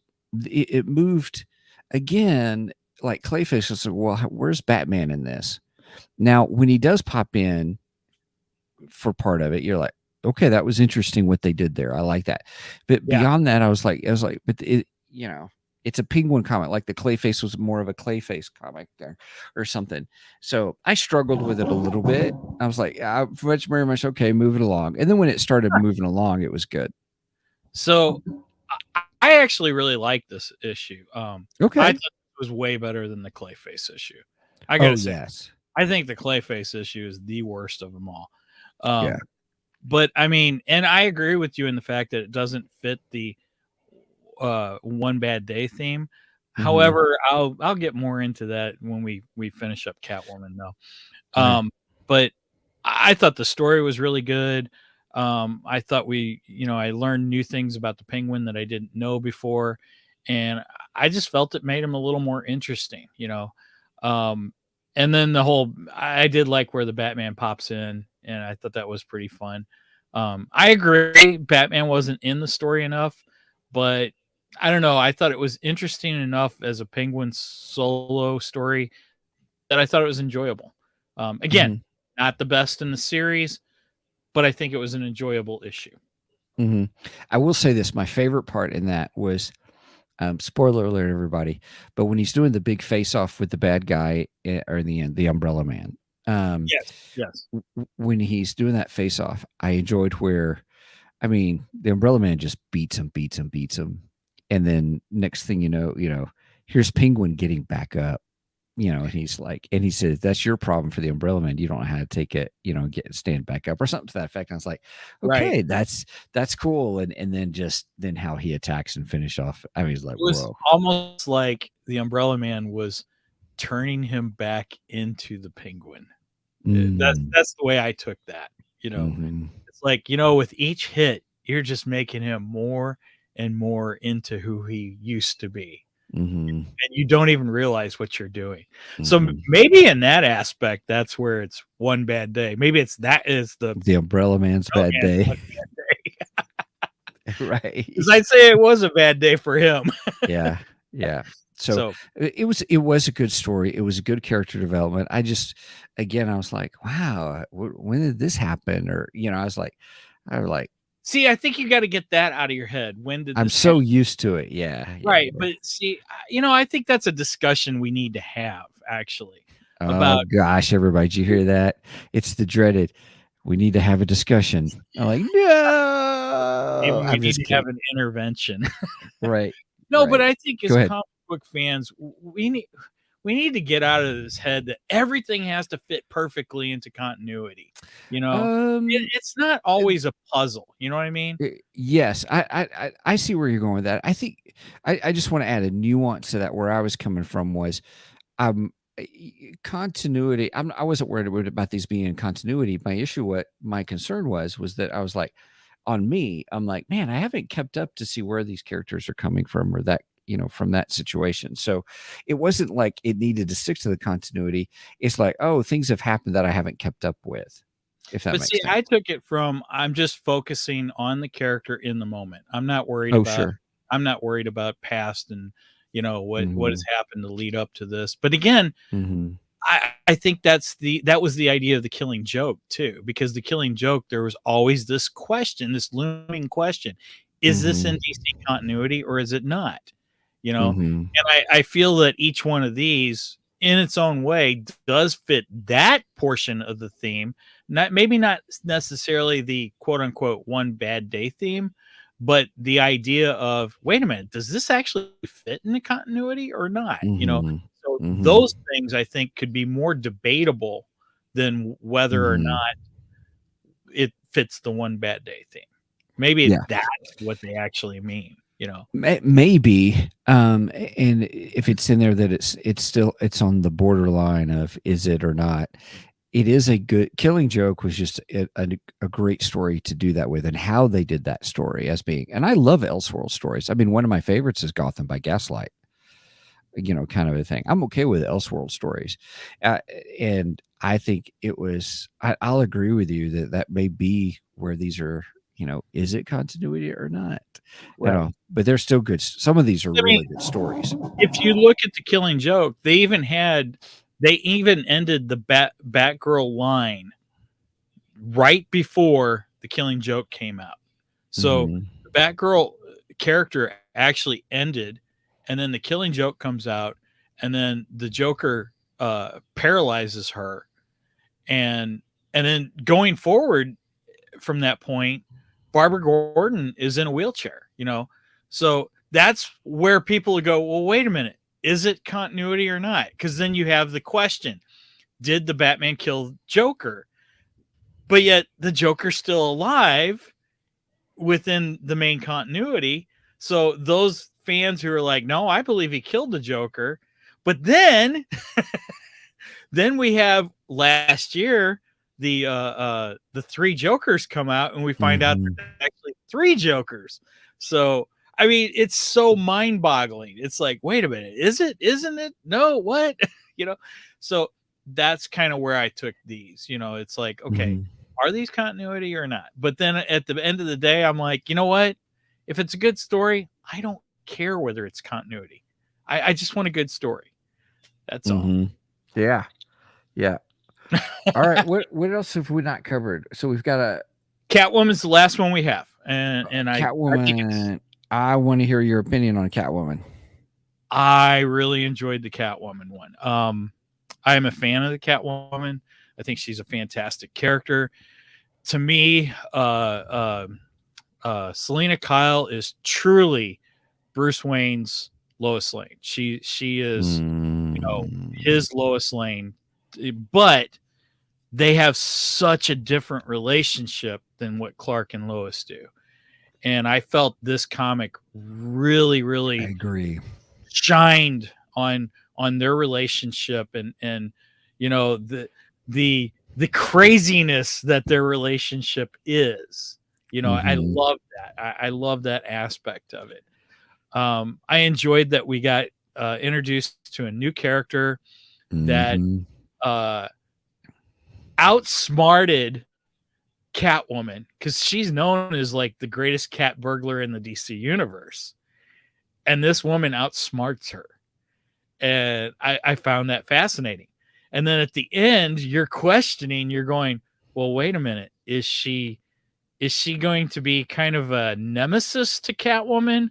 it moved again like Clayface was like, well, where's Batman in this? Now, when he does pop in for part of it, you're like, okay, that was interesting what they did there. I like that. But Yeah. beyond that, I was like, but it's a Penguin comic. Like the Clayface was more of a Clayface comic there or something. So I struggled with it a little bit. I was like, very much okay, move it along. And then when it started moving along, it was good. So I actually really like this issue. Okay. I thought it was way better than the Clayface issue. I gotta say, yes. I think the Clayface issue is the worst of them all. Yeah. But I mean, and I agree with you in the fact that it doesn't fit the one bad day theme. However, I'll get more into that when we finish up Catwoman though. But I thought the story was really good. I thought I learned new things about the Penguin that I didn't know before, and I just felt it made him a little more interesting, and then I did like where the Batman pops in, and I thought that was pretty fun. I agree, Batman wasn't in the story enough, but I don't know. I thought it was interesting enough as a Penguin solo story that I thought it was enjoyable. Again, not the best in the series, but I think it was an enjoyable issue. I will say this: my favorite part in that was, spoiler alert, everybody, but when he's doing the big face-off with the bad guy, or in the end, the Umbrella Man. Yes. When he's doing that face-off, I enjoyed where, I mean, the Umbrella Man just beats him, and then next thing you know, here's Penguin getting back up. And he's like, and he says, that's your problem for the Umbrella Man. You don't know how to take it, stand back up or something to that effect. And I was like, okay, Right. that's cool. And then how he attacks and finish off. I mean, he's like, It was whoa. almost like the Umbrella Man was turning him back into the Penguin. That's the way I took that. It's like, with each hit, you're just making him more and more into who he used to be. And you don't even realize what you're doing. So maybe in that aspect, that's where it's one bad day. Maybe the Umbrella Man's bad day. Right. Because I'd say it was a bad day for him. Yeah. So it was a good story. It was a good character development. I was like, wow, when did this happen? Or I was like, see, I think you got to get that out of your head. When did I'm so used to it? Yeah. Right, but see, I think that's a discussion we need to have actually. Oh gosh, everybody, did you hear that? It's the dreaded. We need to have a discussion. I'm like, no. Maybe we need to have an intervention. Right. No, right. but I think as comic book fans, we need to get out of this head that everything has to fit perfectly into continuity. It's not always a puzzle. You know what I mean? Yes, I see where you're going with that. I think I just want to add a nuance to that. Where I was coming from was, continuity. I wasn't worried about these being in continuity. My concern was that I was like, on me, I'm like, man, I haven't kept up to see where these characters are coming from, or that from that situation. So it wasn't like it needed to stick to the continuity. It's like, oh, things have happened that I haven't kept up with. If that makes sense. I took it from I'm just focusing on the character in the moment. I'm not worried about. Sure. I'm not worried about past and what has happened to lead up to this. But again, I think that was the idea of the Killing Joke too, because the Killing Joke, there was always this question, this looming question: is this in DC continuity or is it not? And I feel that each one of these, in its own way, does fit that portion of the theme. Maybe not necessarily the quote unquote one bad day theme, but the idea of, wait a minute, does this actually fit in the continuity or not? So those things I think could be more debatable than whether or not it fits the one bad day theme. Maybe that's what they actually mean. Maybe, and if it's in there that it's on the borderline of is it or not. It is a good Killing Joke was just a great story to do that with, and how they did that story as being. And I love Elseworld stories. I mean, one of my favorites is Gotham by Gaslight. Kind of a thing. I'm okay with Elseworld stories, and I think it was. I'll agree with you that may be where these are. Is it continuity or not? Right. But they're still good. Some of these are really good stories. If you look at the Killing Joke, they even ended the Batgirl line right before the Killing Joke came out. So the Batgirl character actually ended, and then the Killing Joke comes out, and then the Joker paralyzes her, and then going forward from that point, Barbara Gordon is in a wheelchair. So that's where people go, well, wait a minute, is it continuity or not? Because then you have the question, did the Batman kill Joker? But yet the Joker's still alive within the main continuity. So those fans who are like, no, I believe he killed the Joker. But then then we have last year the three Jokers come out, and we find out there's actually three Jokers. So I mean, it's so mind-boggling. It's like, wait a minute, is it? Isn't it? No, what? So that's kind of where I took these. It's like, okay, are these continuity or not? But then at the end of the day, I'm like, you know what? If it's a good story, I don't care whether it's continuity. I just want a good story. That's all. Yeah. All right. What else have we not covered? So we've got a Catwoman's the last one we have, and Catwoman. I want to hear your opinion on Catwoman. I really enjoyed the Catwoman one. I am a fan of the Catwoman. I think she's a fantastic character. To me, Selena Kyle is truly Bruce Wayne's Lois Lane. She is, his Lois Lane, but they have such a different relationship than what Clark and Lois do. And I felt this comic really, really I agree. Shined on their relationship and the craziness that their relationship is. I love that. I love that aspect of it. I enjoyed that we got introduced to a new character that outsmarted Catwoman, because she's known as like the greatest cat burglar in the DC universe, and this woman outsmarts her, and I found that fascinating. And then at the end, you're going, well, wait a minute, is she going to be kind of a nemesis to Catwoman,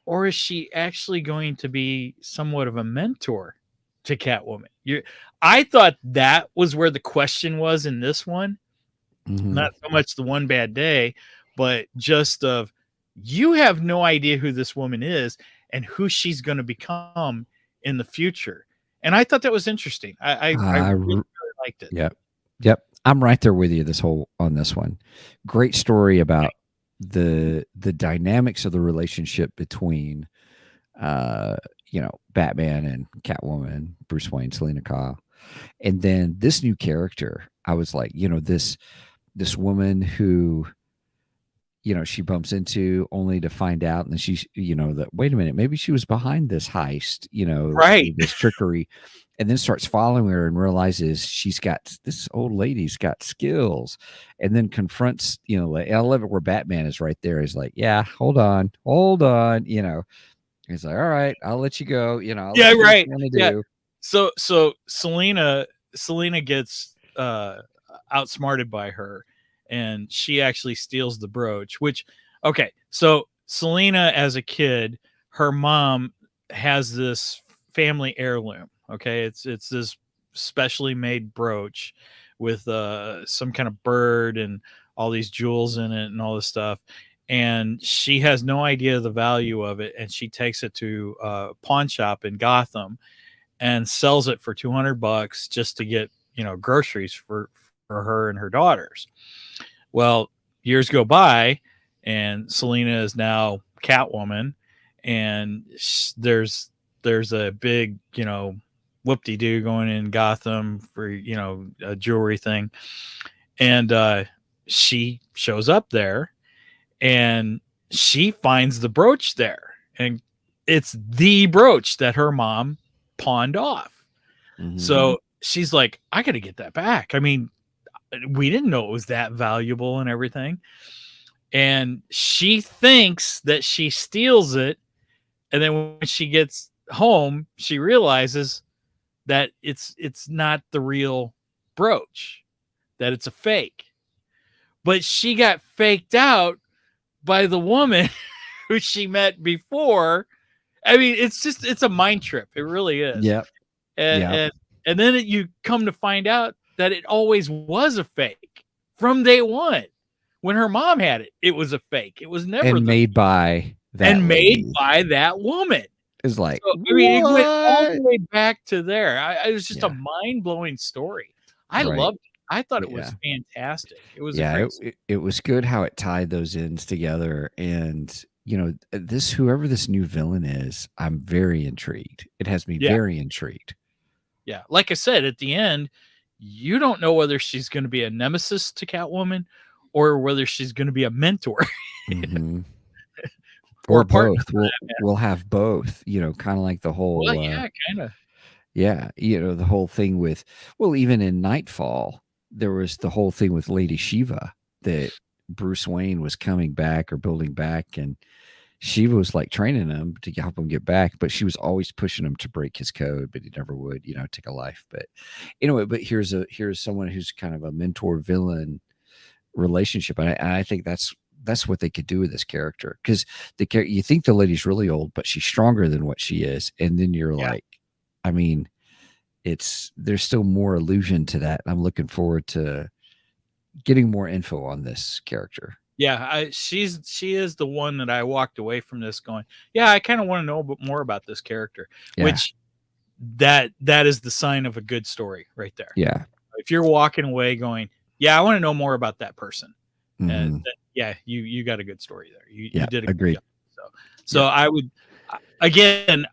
or is she actually going to be somewhat of a mentor to Catwoman? I thought that was where the question was in this one. Not so much the one bad day, but just of, you have no idea who this woman is and who she's going to become in the future. And I thought that was interesting. I really liked it. Yep. I'm right there with you on this one. Great story about the dynamics of the relationship between Batman and Catwoman, Bruce Wayne, Selena Kyle. And then this new character, I was like, this woman who, she bumps into only to find out, and then she's, that, wait a minute, maybe she was behind this heist, right, this trickery, and then starts following her and realizes this old lady's got skills, and then confronts, I love it where Batman is right there. He's like, yeah, hold on. He's like, all right, I'll let you go. Yeah, right. Yeah. So Selena gets outsmarted by her, and she actually steals the brooch. So Selena, as a kid, her mom has this family heirloom. Okay, it's this specially made brooch with some kind of bird and all these jewels in it and all this stuff. And she has no idea the value of it, and she takes it to a pawn shop in Gotham and sells it for $200 just to get groceries for her and her daughters. Well, years go by, and Selena is now Catwoman, and there's a big, you know, whoop-de-doo going in Gotham for, you know, a jewelry thing, and she shows up there, and she finds the brooch there, and it's the brooch that her mom pawned off. Mhm. So she's like, I got to get that back. I mean, we didn't know it was that valuable and everything. And she thinks that she steals it. And then when she gets home, she realizes that it's not the real brooch, that it's a fake. But she got faked out by the woman who she met before. I mean, it's a mind trip. It really is. Yep. And then you come to find out that it always was a fake from day one. When her mom had it, it was a fake. It was never made by that and lady. made by that woman. It's like, So, I mean, it went all the what? way back to there. It was just Yeah. a mind-blowing story. I Right. loved it. I thought it was Yeah. fantastic. It was a Yeah, great it was good how it tied those ends together. And, you know, whoever this new villain is, I'm very intrigued. It has me Yeah. very intrigued. Yeah. Like I said, at the end, you don't know whether she's going to be a nemesis to Catwoman or whether she's going to be a mentor. Mhm. Or Or a partner both. We'll have both, you know, kind of like the whole, Well, yeah, kind of. yeah, you know, the whole thing with, well, even in Nightfall, there was the whole thing with Lady Shiva that Bruce Wayne was coming back or building back, and Shiva was like training him to help him get back, but she was always pushing him to break his code, but he never would, you know, take a life. But anyway, but here's someone who's kind of a mentor villain relationship, and I think that's what they could do with this character, because you think the lady's really old, but she's stronger than what she is, and then you're like, I mean, there's still more illusion to that. I'm looking forward to getting more info on this character. Yeah, she is the one that I walked away from this going, yeah, I kind of want to know more about this character, Yeah. which that is the sign of a good story right there. Yeah. If you're walking away going, yeah, I want to know more about that person. Mhm. Yeah, you got a good story there. You did a agreed. good job. So I would, again,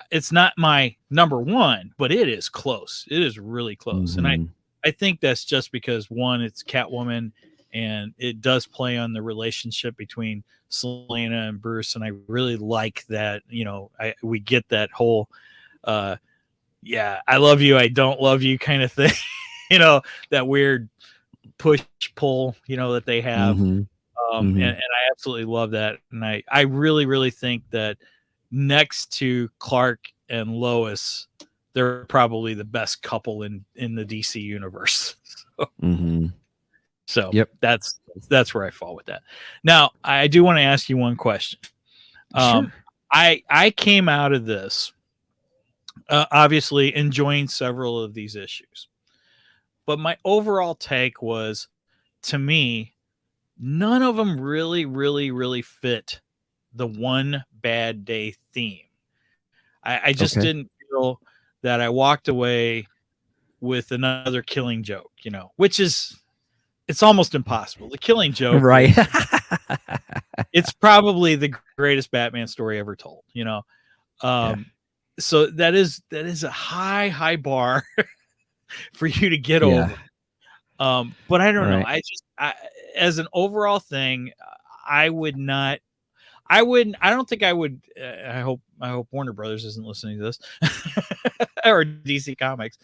it's not my number one, but it is close. It is really close. Mhm. And I think that's just because, one, it's Catwoman, and it does play on the relationship between Selena and Bruce, and I really like that. You know, we get that whole, yeah, I love you, I don't love you kind of thing. You know, that weird push pull, you know, that they have. Mhm. And I absolutely love that. And I really, really think that next to Clark and Lois, they're probably the best couple in the DC universe. So Yep. that's where I fall with that. Now, I do want to ask you one question. Sure. I came out of this obviously enjoying several of these issues, but my overall take was, to me, none of them really, really, really fit the one bad day theme. I just didn't feel that I walked away with another Killing Joke, you know, which is, it's almost impossible. The Killing Joke, Right. It's probably the greatest Batman story ever told, you know. So that is a high bar for you to get over. But I don't know. I as an overall thing, I don't think I would. I hope Warner Brothers isn't listening to this or DC Comics.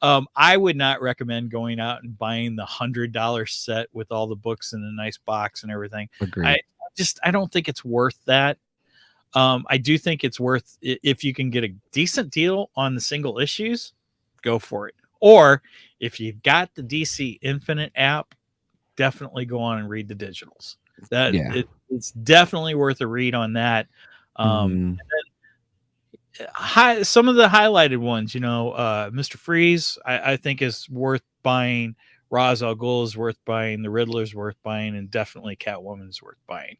I would not recommend going out and buying the $100 set with all the books in a nice box and everything. Agreed. I don't think it's worth that. I do think it's worth, if you can get a decent deal on the single issues, go for it. Or if you've got the DC Infinite app, definitely go on and read the digitals. It's definitely worth a read on that. And then, some of the highlighted ones, you know, Mr. Freeze, I think is worth buying. Ra's al Ghul is worth buying. The Riddler is worth buying, and definitely Catwoman is worth buying.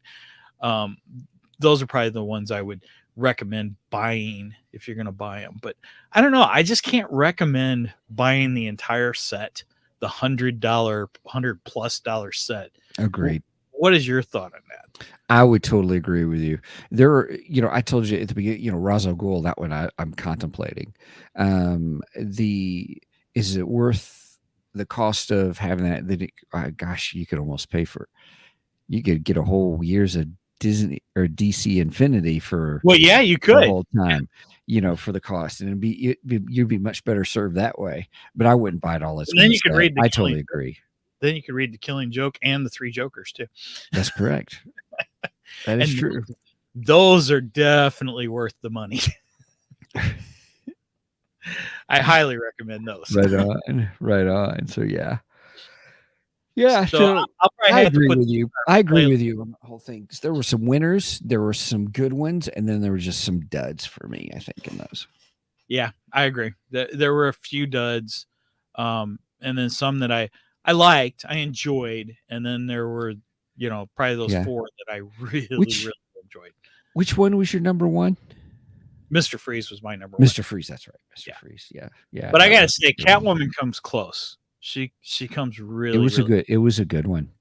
Those are probably the ones I would recommend buying if you're going to buy them. But I don't know. I just can't recommend buying the entire set, the $100+ set. Agreed. What is your thought on that? I would totally agree with you. There are, I told you at the beginning, Ra's al Ghul, that one I'm contemplating. Is it worth the cost of having that? Gosh, you could almost pay for. You could get a whole years of Disney or DC Infinity for. Well, yeah, you the could. whole time, for the cost, and you'd be much better served that way. But I wouldn't buy it all as. And then you could read. I totally agree. Then you could read the Killing Joke and the Three Jokers too. That's correct. That is true. Those are definitely worth the money. I highly recommend those. Right on. So yeah. So I agree with you. I agree with you on the whole thing. There were some winners, there were some good ones, and then there were just some duds for me, I think, in those. Yeah, I agree. There were a few duds, and then some that I liked, I enjoyed, and then there were, probably those 4 that I really enjoyed. Which one was your number one? Mr. Freeze was my number one. Mr. Freeze, that's right. Mr. Freeze, yeah. But I gotta say, Catwoman comes close. She comes really. It was a good one.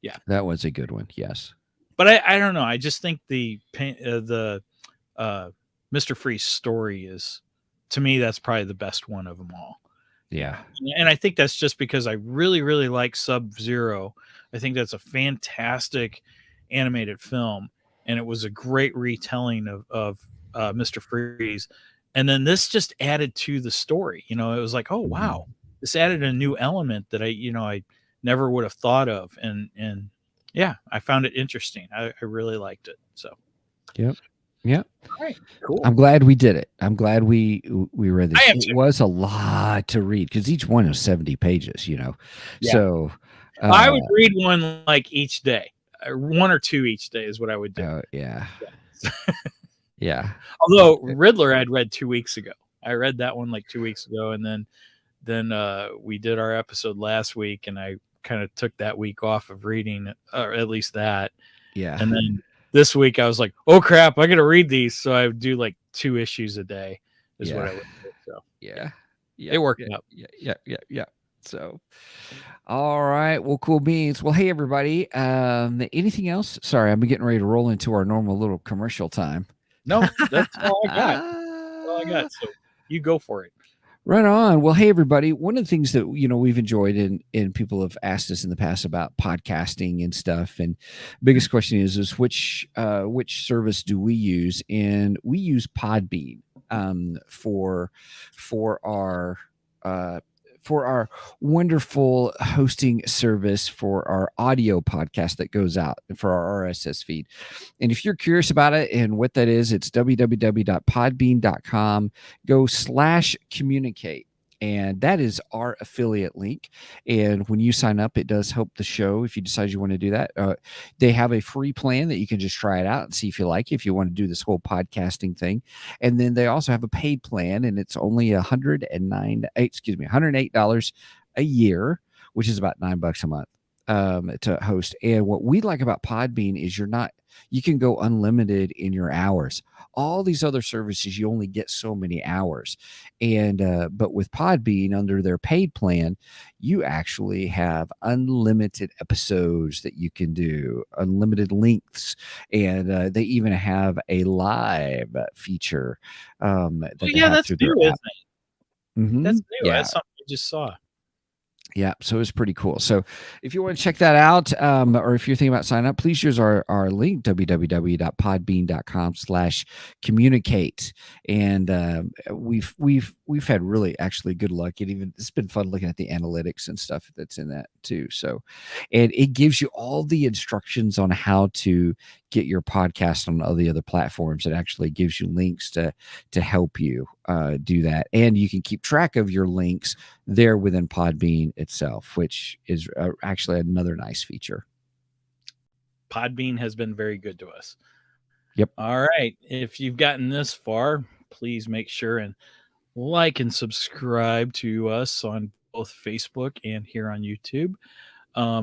Yeah, that was a good one. Yes. But I don't know. I just think the Mr. Freeze story is, to me, that's probably the best one of them all. Yeah. And I think that's just because I really, really like Sub-Zero. I think that's a fantastic animated film, and it was a great retelling of Mr. Freeze. And then this just added to the story. It was like, oh wow, this added a new element that I never would have thought of, and yeah, I found it interesting. I really liked it. So. Yep. All right, cool. I'm glad we did it. I'm glad we read this. It was a lot to read because each one was 70 pages, Yeah. So I would read one like each day, 1 or 2 each day is what I would do. Yeah. Yeah. Although Riddler I'd read 2 weeks ago. I read that one like 2 weeks ago, and then we did our episode last week, and I kind of took that week off of reading, or at least that. Yeah. And then this week I was like, oh crap, I got to read these. So I would do like 2 issues a day is what I would do. So yeah. It worked out. Yeah. So, all right. Well, cool beans. Well, hey everybody. Anything else? Sorry, I'm getting ready to roll into our normal little commercial time. No, that's all I got. That's all I got. So you go for it. Right on. Well, hey everybody. One of the things that we've enjoyed and people have asked us in the past about podcasting and stuff, and biggest question is which service do we use? And we use Podbean for our wonderful hosting service for our audio podcast that goes out for our RSS feed. And if you're curious about it and what that is, it's www.podbean.com/communicate. And that is our affiliate link. And when you sign up, it does help the show if you decide you want to do that. They have a free plan that you can just try it out and see if you like it, if you want to do this whole podcasting thing. And then they also have a paid plan, and it's only $108 a year, which is about $9 a month to host. And what we like about Podbean is you can go unlimited in your hours. All these other services, you only get so many hours. And but with Podbean, under their paid plan, you actually have unlimited episodes that you can do, unlimited lengths, and they even have a live feature. That's new, isn't it? Mm-hmm. That's new. Yeah. That's something I just saw. Yeah, so it's pretty cool. So if you want to check that out, or if you're thinking about signing up, please use our link, www.podbean.com/communicate. And we've had really actually good luck. It's been fun looking at the analytics and stuff that's in that too. So, and it gives you all the instructions on how to get your podcast on all the other platforms. It actually gives you links to help you do that. And you can keep track of your links there within Podbean itself, which is actually another nice feature. Podbean has been very good to us. Yep. All right. If you've gotten this far, please make sure and like and subscribe to us on both Facebook and here on YouTube.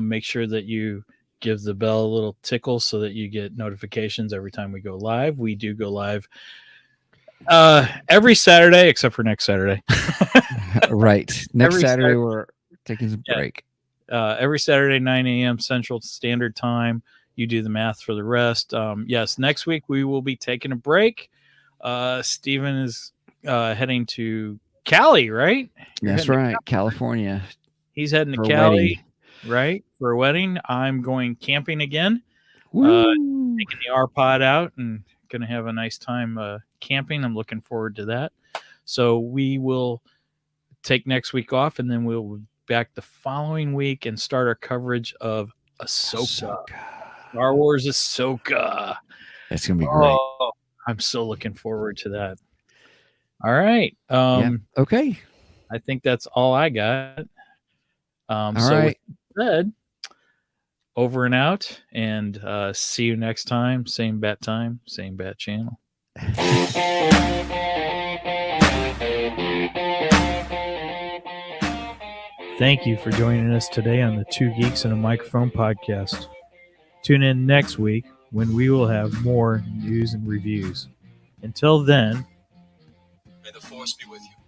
Make sure that you give the bell a little tickle so that you get notifications every time we go live. We do go live every Saturday except for next Saturday. Right. Next Saturday we're taking a break. Every Saturday, 9 a.m. Central Standard Time. You do the math for the rest. Yes, next week we will be taking a break. Steven is heading to Cali, right? That's right, California. He's heading to For a Cali, wedding. right? For a wedding. I'm going camping again. Woo! Taking the R pod out and going to have a nice time camping. I'm looking forward to that. So we will take next week off, and then we'll be back the following week and start our coverage of Ahsoka. Star Wars Ahsoka. That's gonna be great. Oh, I'm so looking forward to that. All right. Okay. I think that's all I got. All so right. with that said, over and out, and see you next time. Same bat time, same bat channel. Thank you for joining us today on the Two Geeks and a Microphone podcast. Tune in next week when we will have more news and reviews. Until then, May the force be with you.